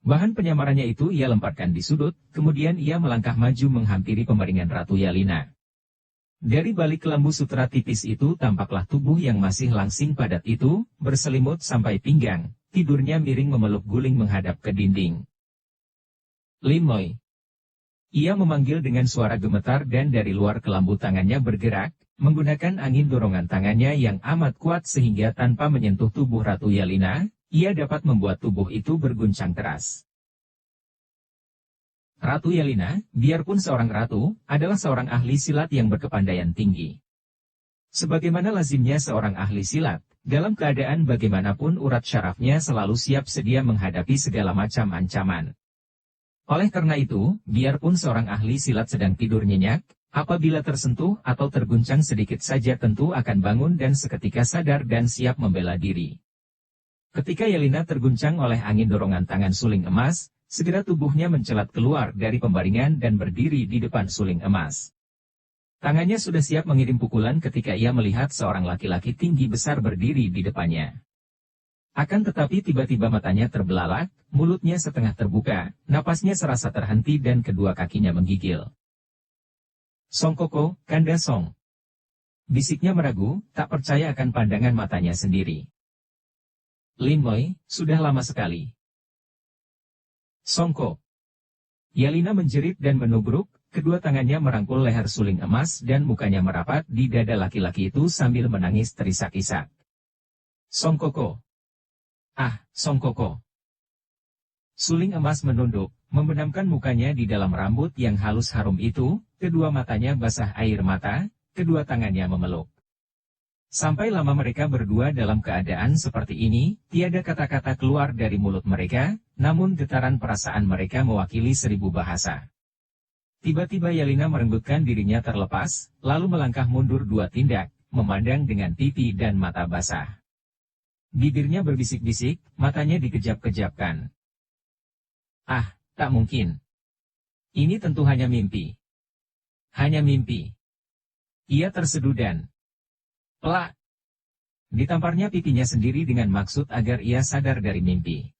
Bahan penyamarannya itu ia lemparkan di sudut, kemudian ia melangkah maju menghampiri pembaringan Ratu Yalina. Dari balik kelambu sutra tipis itu tampaklah tubuh yang masih langsing padat itu, berselimut sampai pinggang, tidurnya miring memeluk guling menghadap ke dinding. Limoy. Ia memanggil dengan suara gemetar dan dari luar kelambu tangannya bergerak, menggunakan angin dorongan tangannya yang amat kuat sehingga tanpa menyentuh tubuh Ratu Yalina, ia dapat membuat tubuh itu berguncang keras. Ratu Yelena, biarpun seorang ratu, adalah seorang ahli silat yang berkepandaian tinggi. Sebagaimana lazimnya seorang ahli silat, dalam keadaan bagaimanapun urat syarafnya selalu siap sedia menghadapi segala macam ancaman. Oleh karena itu, biarpun seorang ahli silat sedang tidur nyenyak, apabila tersentuh atau terguncang sedikit saja tentu akan bangun dan seketika sadar dan siap membela diri. Ketika Yelena terguncang oleh angin dorongan tangan suling emas, segera tubuhnya mencelat keluar dari pembaringan dan berdiri di depan suling emas. Tangannya sudah siap mengirim pukulan ketika ia melihat seorang laki-laki tinggi besar berdiri di depannya. Akan tetapi tiba-tiba matanya terbelalak, mulutnya setengah terbuka, napasnya serasa terhenti dan kedua kakinya menggigil. "Song Koko, Kanda Song." Bisiknya meragu, tak percaya akan pandangan matanya sendiri. "Lin Moi, sudah lama sekali." "Songko." Yelena menjerit dan menubruk, kedua tangannya merangkul leher suling emas dan mukanya merapat di dada laki-laki itu sambil menangis terisak-isak. "Song Koko. Ah, Song Koko." Suling emas menunduk, membenamkan mukanya di dalam rambut yang halus harum itu, kedua matanya basah air mata, kedua tangannya memeluk. Sampai lama mereka berdua dalam keadaan seperti ini, tiada kata-kata keluar dari mulut mereka, namun getaran perasaan mereka mewakili 1000 bahasa. Tiba-tiba Yelena merenggutkan dirinya terlepas, lalu melangkah mundur 2 tindak, memandang dengan pipi dan mata basah. Bibirnya berbisik-bisik, matanya dikejap-kejapkan. "Ah, tak mungkin. Ini tentu hanya mimpi. Hanya mimpi." Ia terseduh dan pelak. Ditamparnya pipinya sendiri dengan maksud agar ia sadar dari mimpi.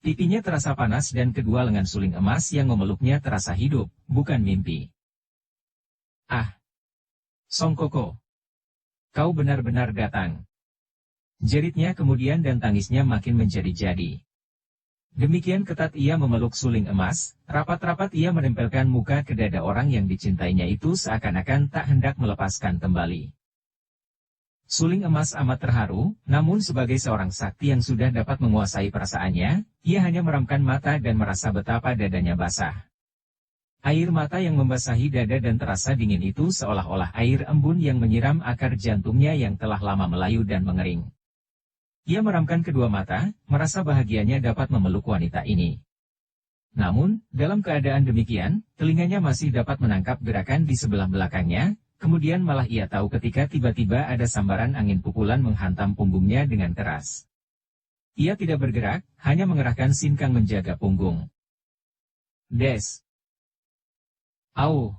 Pipinya terasa panas dan kedua lengan suling emas yang memeluknya terasa hidup, bukan mimpi. "Ah, Song Koko. Kau benar-benar datang." Jeritnya kemudian dan tangisnya makin menjadi-jadi. Demikian ketat ia memeluk suling emas, rapat-rapat ia menempelkan muka ke dada orang yang dicintainya itu seakan-akan tak hendak melepaskan kembali. Suling emas amat terharu, namun sebagai seorang sakti yang sudah dapat menguasai perasaannya, ia hanya meramkan mata dan merasa betapa dadanya basah. Air mata yang membasahi dada dan terasa dingin itu seolah-olah air embun yang menyiram akar jantungnya yang telah lama melayu dan mengering. Ia meramkan kedua mata, merasa bahagianya dapat memeluk wanita ini. Namun, dalam keadaan demikian, telinganya masih dapat menangkap gerakan di sebelah belakangnya. Kemudian malah ia tahu ketika tiba-tiba ada sambaran angin pukulan menghantam punggungnya dengan keras. Ia tidak bergerak, hanya mengerahkan sinkang menjaga punggung. Des. Au.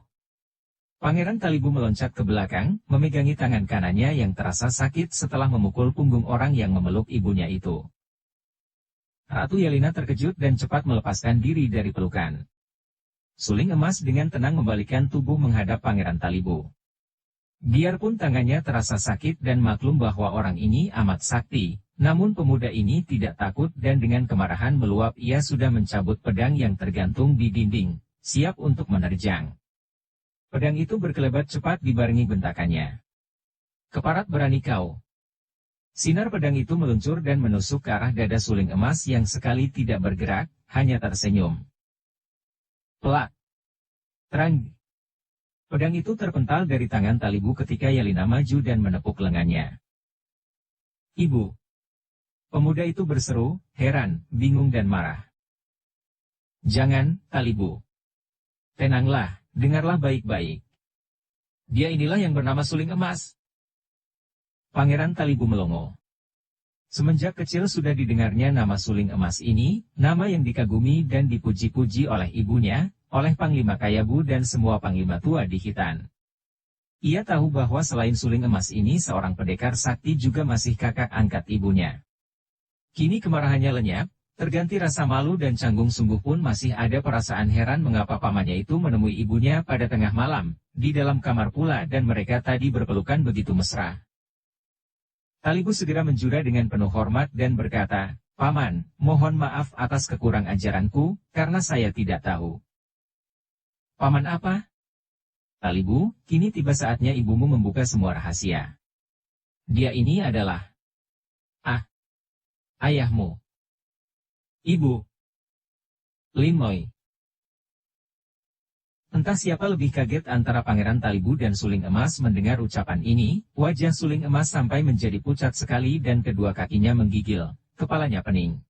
Pangeran Talibu meloncat ke belakang, memegangi tangan kanannya yang terasa sakit setelah memukul punggung orang yang memeluk ibunya itu. Ratu Yelena terkejut dan cepat melepaskan diri dari pelukan. Suling emas dengan tenang membalikkan tubuh menghadap Pangeran Talibu. Biarpun tangannya terasa sakit dan maklum bahwa orang ini amat sakti, namun pemuda ini tidak takut dan dengan kemarahan meluap ia sudah mencabut pedang yang tergantung di dinding, siap untuk menerjang. Pedang itu berkelebat cepat dibarengi bentakannya. "Keparat berani kau." Sinar pedang itu meluncur dan menusuk ke arah dada suling emas yang sekali tidak bergerak, hanya tersenyum. Pelak. Terang. Pedang itu terpental dari tangan Talibu ketika Yelena maju dan menepuk lengannya. "Ibu." Pemuda itu berseru, heran, bingung dan marah. "Jangan, Talibu. Tenanglah, dengarlah baik-baik. Dia inilah yang bernama Suling Emas." Pangeran Talibu melongo. Semenjak kecil sudah didengarnya nama Suling Emas ini, nama yang dikagumi dan dipuji-puji oleh ibunya, oleh Panglima Kayabu dan semua panglima tua di Khitan. Ia tahu bahwa selain Suling Emas ini seorang pendekar sakti juga masih kakak angkat ibunya. Kini kemarahannya lenyap, terganti rasa malu dan canggung sungguh pun masih ada perasaan heran mengapa pamannya itu menemui ibunya pada tengah malam, di dalam kamar pula dan mereka tadi berpelukan begitu mesra. Talibu segera menjura dengan penuh hormat dan berkata, "Paman, mohon maaf atas kekurang ajaranku, karena saya tidak tahu." "Paman apa?" "Talibu, kini tiba saatnya ibumu membuka semua rahasia. Dia ini adalah ayahmu." "Ibu." "Lin Moi." Entah siapa lebih kaget antara Pangeran Talibu dan Suling Emas mendengar ucapan ini, wajah Suling Emas sampai menjadi pucat sekali dan kedua kakinya menggigil, kepalanya pening.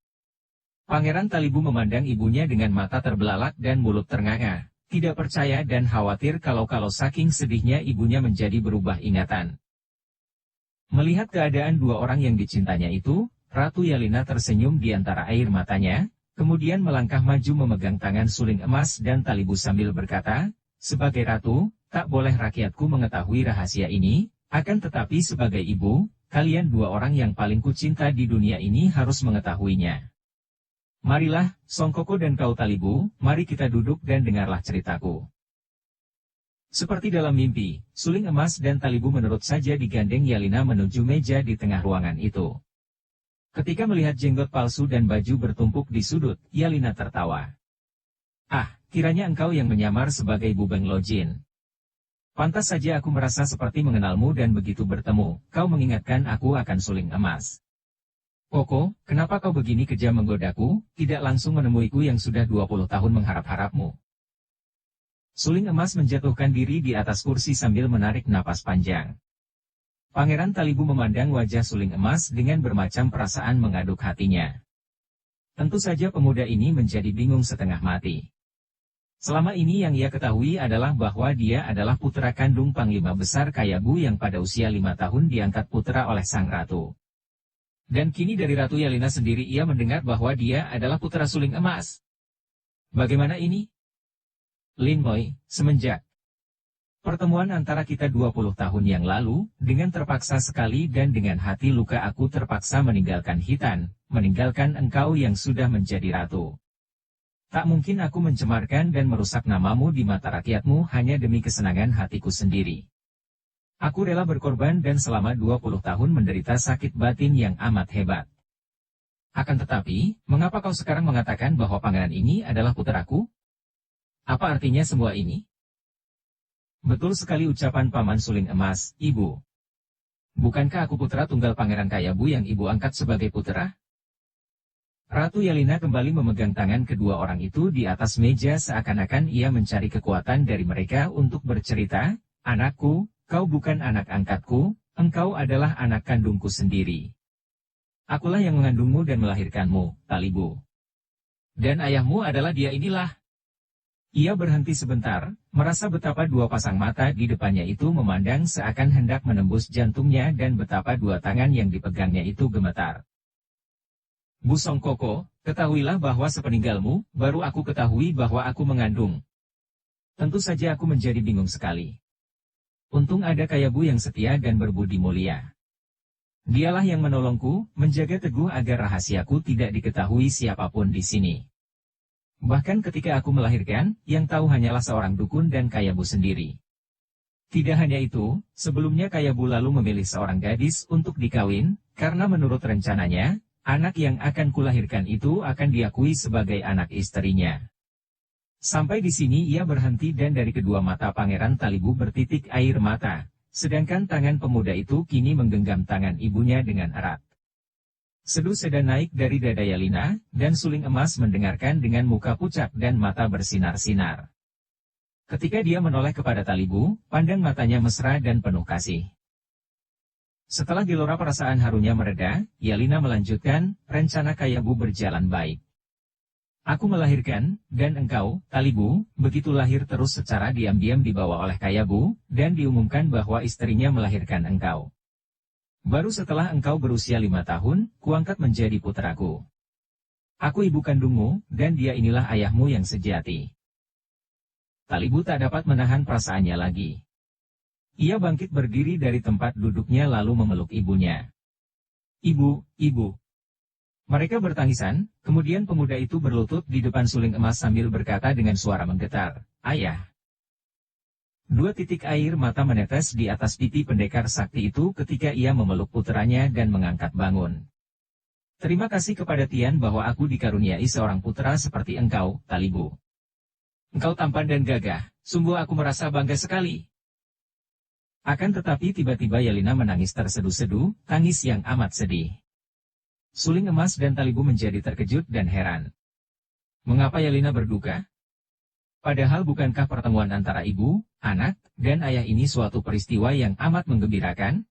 Pangeran Talibu memandang ibunya dengan mata terbelalak dan mulut ternganga, tidak percaya dan khawatir kalau saking sedihnya ibunya menjadi berubah ingatan. Melihat keadaan dua orang yang dicintanya itu, Ratu Yelena tersenyum di antara air matanya, kemudian melangkah maju memegang tangan Suling Emas dan Talibu sambil berkata, "Sebagai ratu, tak boleh rakyatku mengetahui rahasia ini, akan tetapi sebagai ibu, kalian dua orang yang paling kucinta di dunia ini harus mengetahuinya. Marilah, Songkoko dan kau Talibu, mari kita duduk dan dengarlah ceritaku." Seperti dalam mimpi, Suling Emas dan Talibu menurut saja digandeng Yelena menuju meja di tengah ruangan itu. Ketika melihat jenggot palsu dan baju bertumpuk di sudut, Yelena tertawa. "Ah, kiranya engkau yang menyamar sebagai Bubeng Lojin. Pantas saja aku merasa seperti mengenalmu dan begitu bertemu, kau mengingatkan aku akan Suling Emas. Koko, kenapa kau begini kejam menggodaku, tidak langsung menemuiku yang sudah 20 tahun mengharap-harapmu?" Suling Emas menjatuhkan diri di atas kursi sambil menarik napas panjang. Pangeran Talibu memandang wajah Suling Emas dengan bermacam perasaan mengaduk hatinya. Tentu saja pemuda ini menjadi bingung setengah mati. Selama ini yang ia ketahui adalah bahwa dia adalah putra kandung Panglima Besar Kayabu yang pada usia 5 tahun diangkat putra oleh sang ratu. Dan kini dari Ratu Yelena sendiri ia mendengar bahwa dia adalah putra Suling Emas. Bagaimana ini? Lin Moi, semenjak pertemuan antara kita 20 tahun yang lalu, dengan terpaksa sekali dan dengan hati luka aku terpaksa meninggalkan Hitan, meninggalkan engkau yang sudah menjadi ratu. Tak mungkin aku mencemarkan dan merusak namamu di mata rakyatmu hanya demi kesenangan hatiku sendiri. Aku rela berkorban dan selama 20 tahun menderita sakit batin yang amat hebat. Akan tetapi, mengapa kau sekarang mengatakan bahwa pangeran ini adalah putraku? Apa artinya semua ini? Betul sekali ucapan Paman Suling Emas, Ibu. Bukankah aku putra tunggal Pangeran Kayabu yang Ibu angkat sebagai putra? Ratu Yelena kembali memegang tangan kedua orang itu di atas meja seakan-akan ia mencari kekuatan dari mereka untuk bercerita, "Anakku, kau bukan anak angkatku, engkau adalah anak kandungku sendiri. Akulah yang mengandungmu dan melahirkanmu, Talibu. Dan ayahmu adalah dia inilah." Ia berhenti sebentar, merasa betapa dua pasang mata di depannya itu memandang seakan hendak menembus jantungnya dan betapa dua tangan yang dipegangnya itu gemetar. "Bu Songkoko, ketahuilah bahwa sepeninggalmu, baru aku ketahui bahwa aku mengandung. Tentu saja aku menjadi bingung sekali. Untung ada Kayabu yang setia dan berbudi mulia. Dialah yang menolongku, menjaga teguh agar rahasiaku tidak diketahui siapapun di sini. Bahkan ketika aku melahirkan, yang tahu hanyalah seorang dukun dan Kayabu sendiri. Tidak hanya itu, sebelumnya Kayabu lalu memilih seorang gadis untuk dikawin, karena menurut rencananya, anak yang akan kulahirkan itu akan diakui sebagai anak istrinya." Sampai di sini ia berhenti dan dari kedua mata Pangeran Talibu bertitik air mata, sedangkan tangan pemuda itu kini menggenggam tangan ibunya dengan erat. Sedu sedan naik dari dada Yelena, dan Suling Emas mendengarkan dengan muka pucat dan mata bersinar-sinar. Ketika dia menoleh kepada Talibu, pandang matanya mesra dan penuh kasih. Setelah gelora perasaan harunya mereda, Yelena melanjutkan, "Rencana Kayabu berjalan baik. Aku melahirkan, dan engkau, Talibu, begitu lahir terus secara diam-diam dibawa oleh Kayabu, dan diumumkan bahwa istrinya melahirkan engkau. Baru setelah engkau berusia 5 tahun, kuangkat menjadi putraku. Aku ibu kandungmu, dan dia inilah ayahmu yang sejati." Talibu tak dapat menahan perasaannya lagi. Ia bangkit berdiri dari tempat duduknya lalu memeluk ibunya. "Ibu, ibu." Mereka bertangisan, kemudian pemuda itu berlutut di depan Suling Emas sambil berkata dengan suara menggetar, "Ayah." Dua titik air mata menetes di atas pipi pendekar sakti itu ketika ia memeluk putranya dan mengangkat bangun. "Terima kasih kepada Tian bahwa aku dikaruniai seorang putra seperti engkau, Talibu. Engkau tampan dan gagah, sungguh aku merasa bangga sekali." Akan tetapi tiba-tiba Yelena menangis terseduh-seduh, tangis yang amat sedih. Suling Emas dan Talibu menjadi terkejut dan heran. "Mengapa Yelena berduka?" Padahal bukankah pertemuan antara ibu, anak, dan ayah ini suatu peristiwa yang amat menggembirakan?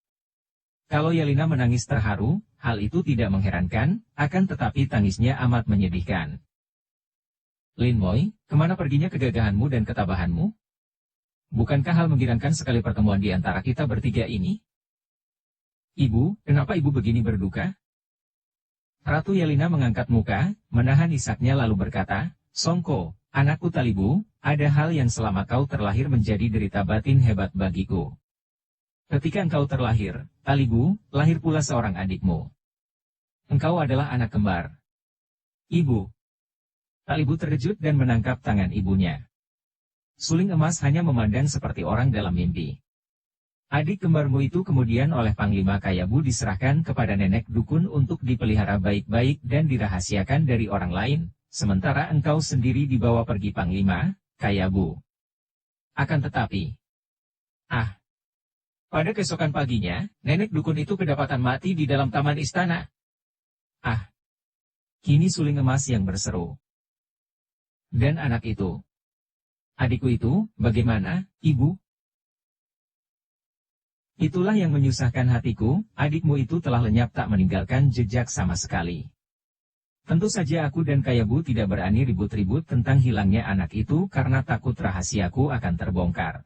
Kalau Yelena menangis terharu, hal itu tidak mengherankan, akan tetapi tangisnya amat menyedihkan. Lin Moy, kemana perginya kegagahanmu dan ketabahanmu? Bukankah hal menggirankan sekali pertemuan di antara kita bertiga ini? Ibu, kenapa ibu begini berduka? Ratu Yelena mengangkat muka, menahan isaknya lalu berkata, Songko, anakku Talibu, ada hal yang selama kau terlahir menjadi derita batin hebat bagiku. Ketika engkau terlahir, Talibu, lahir pula seorang adikmu. Engkau adalah anak kembar. Ibu. Talibu terkejut dan menangkap tangan ibunya. Suling emas hanya memandang seperti orang dalam mimpi. Adik kembarmu itu kemudian oleh Panglima Kayabu diserahkan kepada nenek dukun untuk dipelihara baik-baik dan dirahasiakan dari orang lain, sementara engkau sendiri dibawa pergi Panglima Kayabu. Akan tetapi, pada keesokan paginya, nenek dukun itu kedapatan mati di dalam taman istana. Kini suling emas yang berseru. Dan anak itu, adikku itu, bagaimana, ibu? Itulah yang menyusahkan hatiku, adikmu itu telah lenyap tak meninggalkan jejak sama sekali. Tentu saja aku dan Kayabu tidak berani ribut-ribut tentang hilangnya anak itu karena takut rahasiaku akan terbongkar.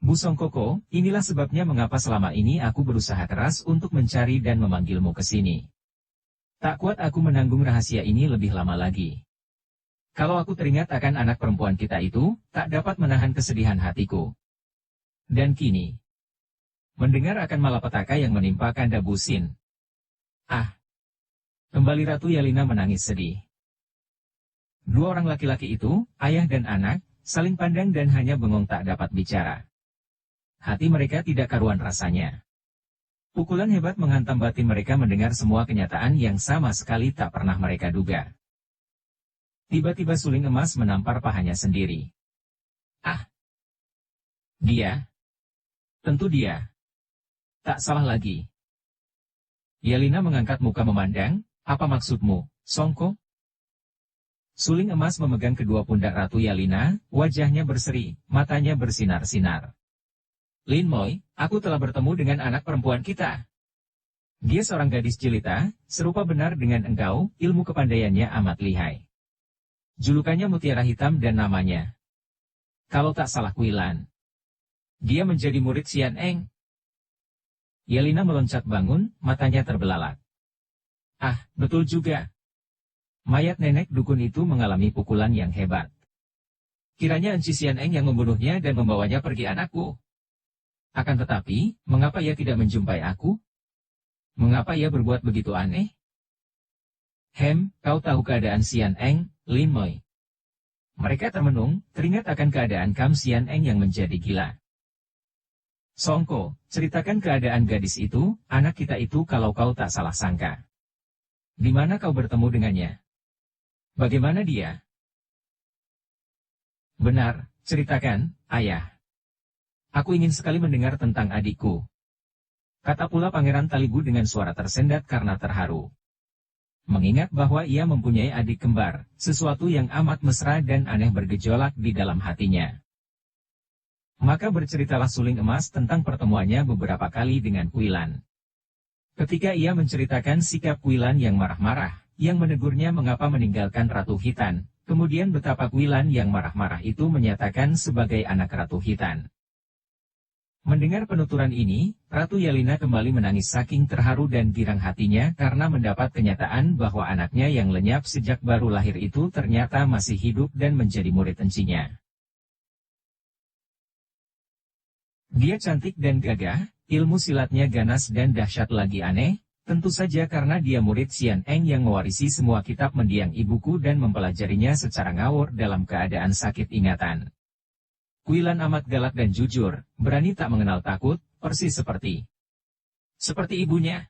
Bu Songkoko, inilah sebabnya mengapa selama ini aku berusaha keras untuk mencari dan memanggilmu ke sini. Tak kuat aku menanggung rahasia ini lebih lama lagi. Kalau aku teringat akan anak perempuan kita itu, tak dapat menahan kesedihan hatiku. Dan kini, mendengar akan malapetaka yang menimpa Kanda Busin. Kembali Ratu Yelena menangis sedih. Dua orang laki-laki itu, ayah dan anak, saling pandang dan hanya bengong tak dapat bicara. Hati mereka tidak karuan rasanya. Pukulan hebat menghantam batin mereka mendengar semua kenyataan yang sama sekali tak pernah mereka duga. Tiba-tiba suling emas menampar pahanya sendiri. Dia. Tentu dia. Tak salah lagi. Yelena mengangkat muka memandang, apa maksudmu, Songko? Suling emas memegang kedua pundak Ratu Yelena, wajahnya berseri, matanya bersinar-sinar. Lin Moy, aku telah bertemu dengan anak perempuan kita. Dia seorang gadis jelita, serupa benar dengan engkau, ilmu kepandaiannya amat lihai. Julukannya Mutiara Hitam dan namanya, kalau tak salah Kuilan. Dia menjadi murid Xian Eng. Yelena meloncat bangun, matanya terbelalak. Betul juga. Mayat nenek dukun itu mengalami pukulan yang hebat. Kiranya Enci Xian Eng yang membunuhnya dan membawanya pergi anakku. Akan tetapi, mengapa ia tidak menjumpai aku? Mengapa ia berbuat begitu aneh? Kau tahu keadaan Xian Eng, Lin Moy. Mereka termenung, teringat akan keadaan Kam Xian Eng yang menjadi gila. Songko, ceritakan keadaan gadis itu, anak kita itu kalau kau tak salah sangka. Di mana kau bertemu dengannya? Bagaimana dia? Benar, ceritakan, ayah. Aku ingin sekali mendengar tentang adikku. Kata pula Pangeran Talibu dengan suara tersendat karena terharu. Mengingat bahwa ia mempunyai adik kembar, sesuatu yang amat mesra dan aneh bergejolak di dalam hatinya. Maka berceritalah suling emas tentang pertemuannya beberapa kali dengan Kuilan. Ketika ia menceritakan sikap Kuilan yang marah-marah, yang menegurnya mengapa meninggalkan Ratu Hitan, kemudian betapa Kuilan yang marah-marah itu menyatakan sebagai anak Ratu Hitan. Mendengar penuturan ini, Ratu Yelena kembali menangis saking terharu dan girang hatinya karena mendapat kenyataan bahwa anaknya yang lenyap sejak baru lahir itu ternyata masih hidup dan menjadi murid encinya. Dia cantik dan gagah, ilmu silatnya ganas dan dahsyat lagi aneh, tentu saja karena dia murid Xian Eng yang mewarisi semua kitab mendiang ibuku dan mempelajarinya secara ngawur dalam keadaan sakit ingatan. Kuilan amat galak dan jujur, berani tak mengenal takut, persis seperti ibunya.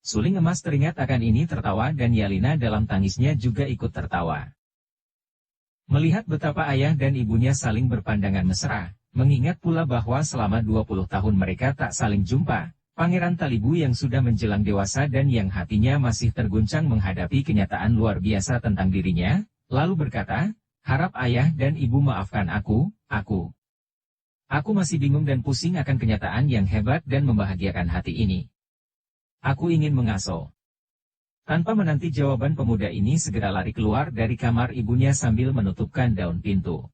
Suling emas teringat akan ini tertawa dan Yelena dalam tangisnya juga ikut tertawa. Melihat betapa ayah dan ibunya saling berpandangan mesra, mengingat pula bahwa selama 20 tahun mereka tak saling jumpa, Pangeran Talibu yang sudah menjelang dewasa dan yang hatinya masih terguncang menghadapi kenyataan luar biasa tentang dirinya, lalu berkata, Harap ayah dan ibu maafkan aku. Aku masih bingung dan pusing akan kenyataan yang hebat dan membahagiakan hati ini. Aku ingin mengasuh. Tanpa menanti jawaban, pemuda ini segera lari keluar dari kamar ibunya sambil menutupkan daun pintu.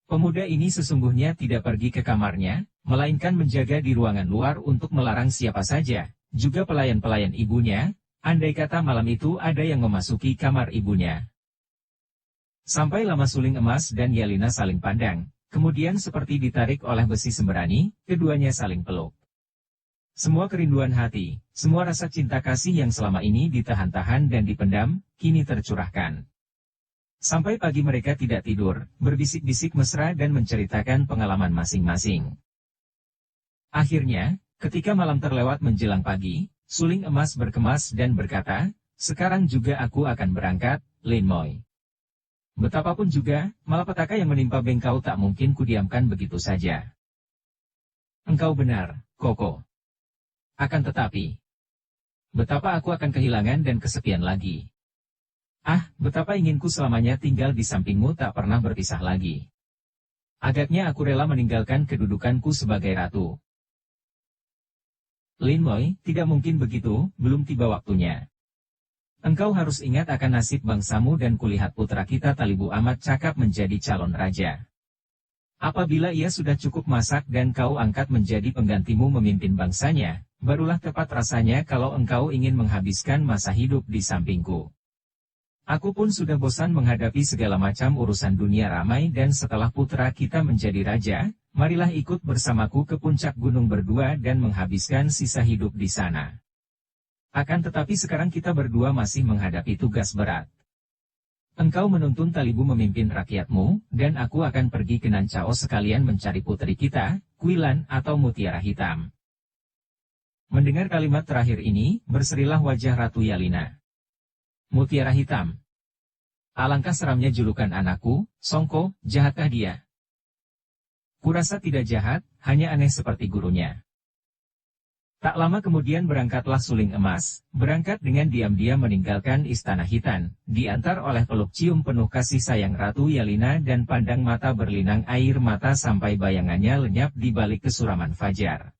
Pemuda ini sesungguhnya tidak pergi ke kamarnya, melainkan menjaga di ruangan luar untuk melarang siapa saja, juga pelayan-pelayan ibunya, andai kata malam itu ada yang memasuki kamar ibunya. Sampai lama suling emas dan Yelena saling pandang, kemudian seperti ditarik oleh besi semberani, keduanya saling peluk. Semua kerinduan hati, semua rasa cinta kasih yang selama ini ditahan-tahan dan dipendam, kini tercurahkan. Sampai pagi mereka tidak tidur, berbisik-bisik mesra dan menceritakan pengalaman masing-masing. Akhirnya, ketika malam terlewat menjelang pagi, suling emas berkemas dan berkata, "Sekarang juga aku akan berangkat, Lin Moy. Betapapun juga, malapetaka yang menimpa Bengkau tak mungkin kudiamkan begitu saja." "Engkau benar, Koko. Akan tetapi, betapa aku akan kehilangan dan kesepian lagi. Ah, betapa inginku selamanya tinggal di sampingmu, tak pernah berpisah lagi. Agaknya aku rela meninggalkan kedudukanku sebagai ratu." "Lin Moy, tidak mungkin begitu, belum tiba waktunya. Engkau harus ingat akan nasib bangsamu dan kulihat putra kita Talibu amat cakap menjadi calon raja. Apabila ia sudah cukup masak dan kau angkat menjadi penggantimu memimpin bangsanya, barulah tepat rasanya kalau engkau ingin menghabiskan masa hidup di sampingku. Aku pun sudah bosan menghadapi segala macam urusan dunia ramai dan setelah putra kita menjadi raja, marilah ikut bersamaku ke puncak gunung berdua dan menghabiskan sisa hidup di sana. Akan tetapi sekarang kita berdua masih menghadapi tugas berat. Engkau menuntun Talibu memimpin rakyatmu, dan aku akan pergi ke Nancao sekalian mencari putri kita, Kuilan atau Mutiara Hitam." Mendengar kalimat terakhir ini, berserilah wajah Ratu Yelena. "Mutiara Hitam. Alangkah seramnya julukan anakku, Songko, jahatkah dia?" "Kurasa tidak jahat, hanya aneh seperti gurunya." Tak lama kemudian berangkatlah suling emas, berangkat dengan diam-diam meninggalkan istana hitam, diantar oleh peluk cium penuh kasih sayang Ratu Yelena dan pandang mata berlinang air mata sampai bayangannya lenyap di balik kesuraman fajar.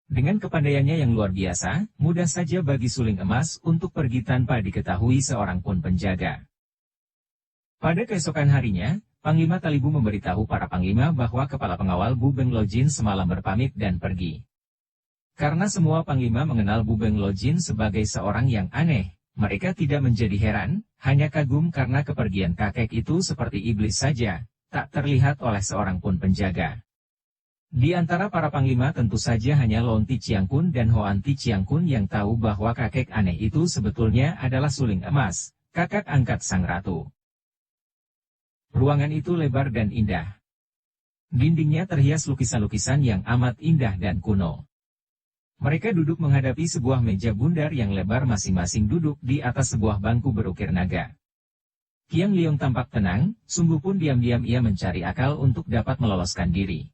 Dengan kepandaiannya yang luar biasa, mudah saja bagi suling emas untuk pergi tanpa diketahui seorang pun penjaga. Pada keesokan harinya, Panglima Talibu memberitahu para panglima bahwa kepala pengawal Bubeng Lojin semalam berpamit dan pergi. Karena semua panglima mengenal Bubeng Lojin sebagai seorang yang aneh, mereka tidak menjadi heran, hanya kagum karena kepergian kakek itu seperti iblis saja, tak terlihat oleh seorang pun penjaga. Di antara para panglima tentu saja hanya Lon Ti Chiang Kun dan Hoan Ti Chiang Kun yang tahu bahwa kakek aneh itu sebetulnya adalah suling emas, kakak angkat sang ratu. Ruangan itu lebar dan indah. Dindingnya terhias lukisan-lukisan yang amat indah dan kuno. Mereka duduk menghadapi sebuah meja bundar yang lebar, masing-masing duduk di atas sebuah bangku berukir naga. Qiang Liong tampak tenang, sungguh pun diam-diam ia mencari akal untuk dapat meloloskan diri.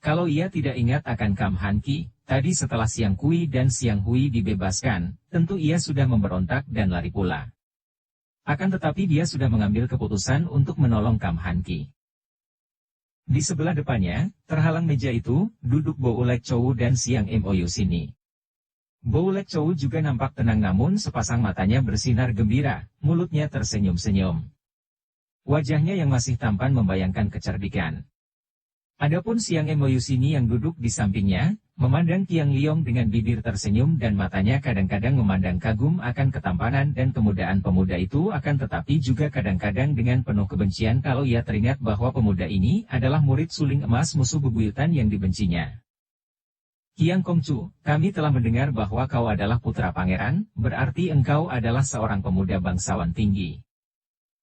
Kalau ia tidak ingat akan Kam Han Ki, tadi setelah Siang Kui dan Siang Hui dibebaskan, tentu ia sudah memberontak dan lari pula. Akan tetapi dia sudah mengambil keputusan untuk menolong Kam Han Ki. Di sebelah depannya, terhalang meja itu, duduk Bo Ulek Chow dan Siang Moyu Sini. Bo Ulek Chow juga nampak tenang namun sepasang matanya bersinar gembira, mulutnya tersenyum-senyum. Wajahnya yang masih tampan membayangkan kecerdikan. Adapun Siang Moyu Sini yang duduk di sampingnya, memandang Qiang Liong dengan bibir tersenyum dan matanya kadang-kadang memandang kagum akan ketampanan dan kemudaan pemuda itu, akan tetapi juga kadang-kadang dengan penuh kebencian kalau ia teringat bahwa pemuda ini adalah murid suling emas musuh bebuyutan yang dibencinya. "Qiang Kongcu, kami telah mendengar bahwa kau adalah putra pangeran, berarti engkau adalah seorang pemuda bangsawan tinggi.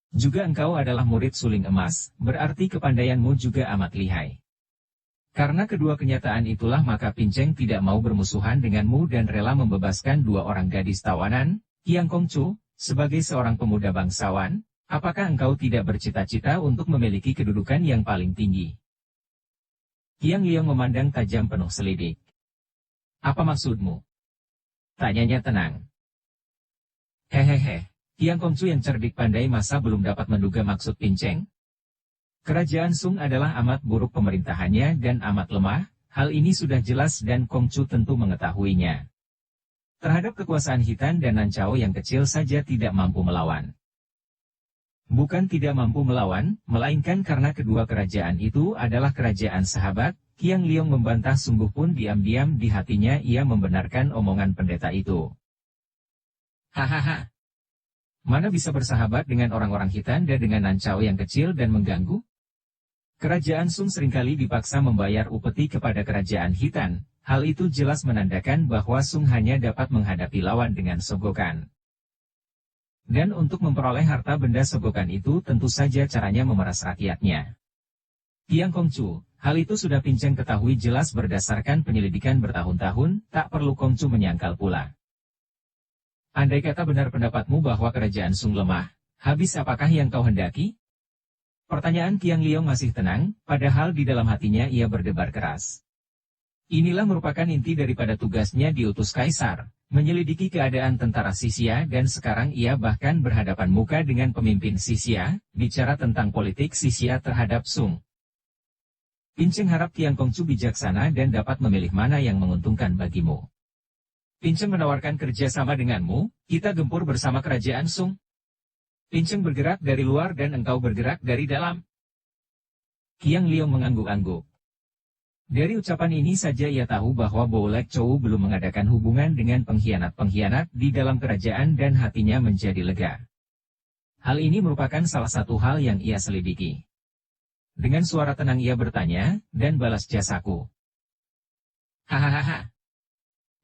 Juga engkau adalah murid suling emas, berarti kepandaianmu juga amat lihai. Karena kedua kenyataan itulah maka Pinceng tidak mau bermusuhan denganmu dan rela membebaskan dua orang gadis tawanan. Qiang Kongcu, sebagai seorang pemuda bangsawan, apakah engkau tidak bercita-cita untuk memiliki kedudukan yang paling tinggi?" Qiang Liong memandang tajam penuh selidik. "Apa maksudmu?" tanyanya tenang. "Hehehe, Tiang Kongcu yang cerdik pandai masa belum dapat menduga maksud Pinceng? Kerajaan Sung adalah amat buruk pemerintahannya dan amat lemah, hal ini sudah jelas dan Kongcu tentu mengetahuinya. Terhadap kekuasaan Hitan dan Nancao yang kecil saja tidak mampu melawan. Bukan tidak mampu melawan, melainkan karena kedua kerajaan itu adalah kerajaan sahabat, Qiang Liong membantah sungguh pun diam-diam di hatinya ia membenarkan omongan pendeta itu. Hahaha. Mana bisa bersahabat dengan orang-orang Hitan dan dengan Nancao yang kecil dan mengganggu? Kerajaan Sung seringkali dipaksa membayar upeti kepada kerajaan Hitan, hal itu jelas menandakan bahwa Sung hanya dapat menghadapi lawan dengan sogokan. Dan untuk memperoleh harta benda sogokan itu tentu saja caranya memeras rakyatnya. Tiang Kongcu, hal itu sudah Pinceng ketahui jelas berdasarkan penyelidikan bertahun-tahun, tak perlu Kongcu menyangkal pula. Andai kata benar pendapatmu bahwa kerajaan Sung lemah, habis apakah yang kau hendaki? Pertanyaan Qiang Liong masih tenang, padahal di dalam hatinya ia berdebar keras. Inilah merupakan inti daripada tugasnya diutus Kaisar, menyelidiki keadaan tentara Sisia dan sekarang ia bahkan berhadapan muka dengan pemimpin Sisia, bicara tentang politik Sisia terhadap Sung. Pinceng harap Tiang Kongcu bijaksana dan dapat memilih mana yang menguntungkan bagimu. Pinceng menawarkan kerjasama denganmu, kita gempur bersama kerajaan Sung. Pinceng bergerak dari luar dan engkau bergerak dari dalam. Qiang Liong mengangguk-angguk. Dari ucapan ini saja ia tahu bahwa Boulek Chou belum mengadakan hubungan dengan pengkhianat-pengkhianat di dalam kerajaan dan hatinya menjadi lega. Hal ini merupakan salah satu hal yang ia selidiki. Dengan suara tenang ia bertanya, dan balas jasaku. Hahaha.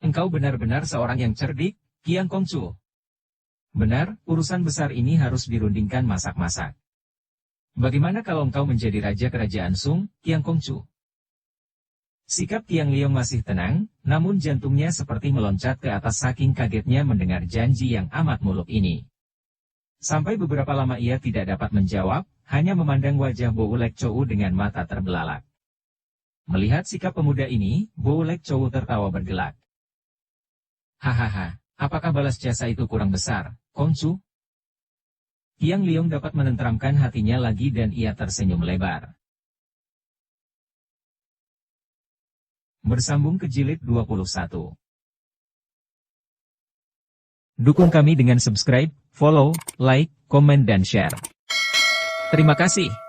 Engkau benar-benar seorang yang cerdik, Qiang Kongcu. Benar, urusan besar ini harus dirundingkan masak-masak. Bagaimana kalau engkau menjadi raja kerajaan Sung, Qiang Kongcu? Sikap Qiang Liong masih tenang, namun jantungnya seperti meloncat ke atas saking kagetnya mendengar janji yang amat muluk ini. Sampai beberapa lama ia tidak dapat menjawab, hanya memandang wajah Boulek Chou dengan mata terbelalak. Melihat sikap pemuda ini, Boulek Chou tertawa bergelak. Hahaha, apakah balas jasa itu kurang besar, Kongcu? Qiang Liong dapat menenteramkan hatinya lagi dan ia tersenyum lebar. Bersambung ke jilid 21. Dukung kami dengan subscribe, follow, like, komen dan share. Terima kasih.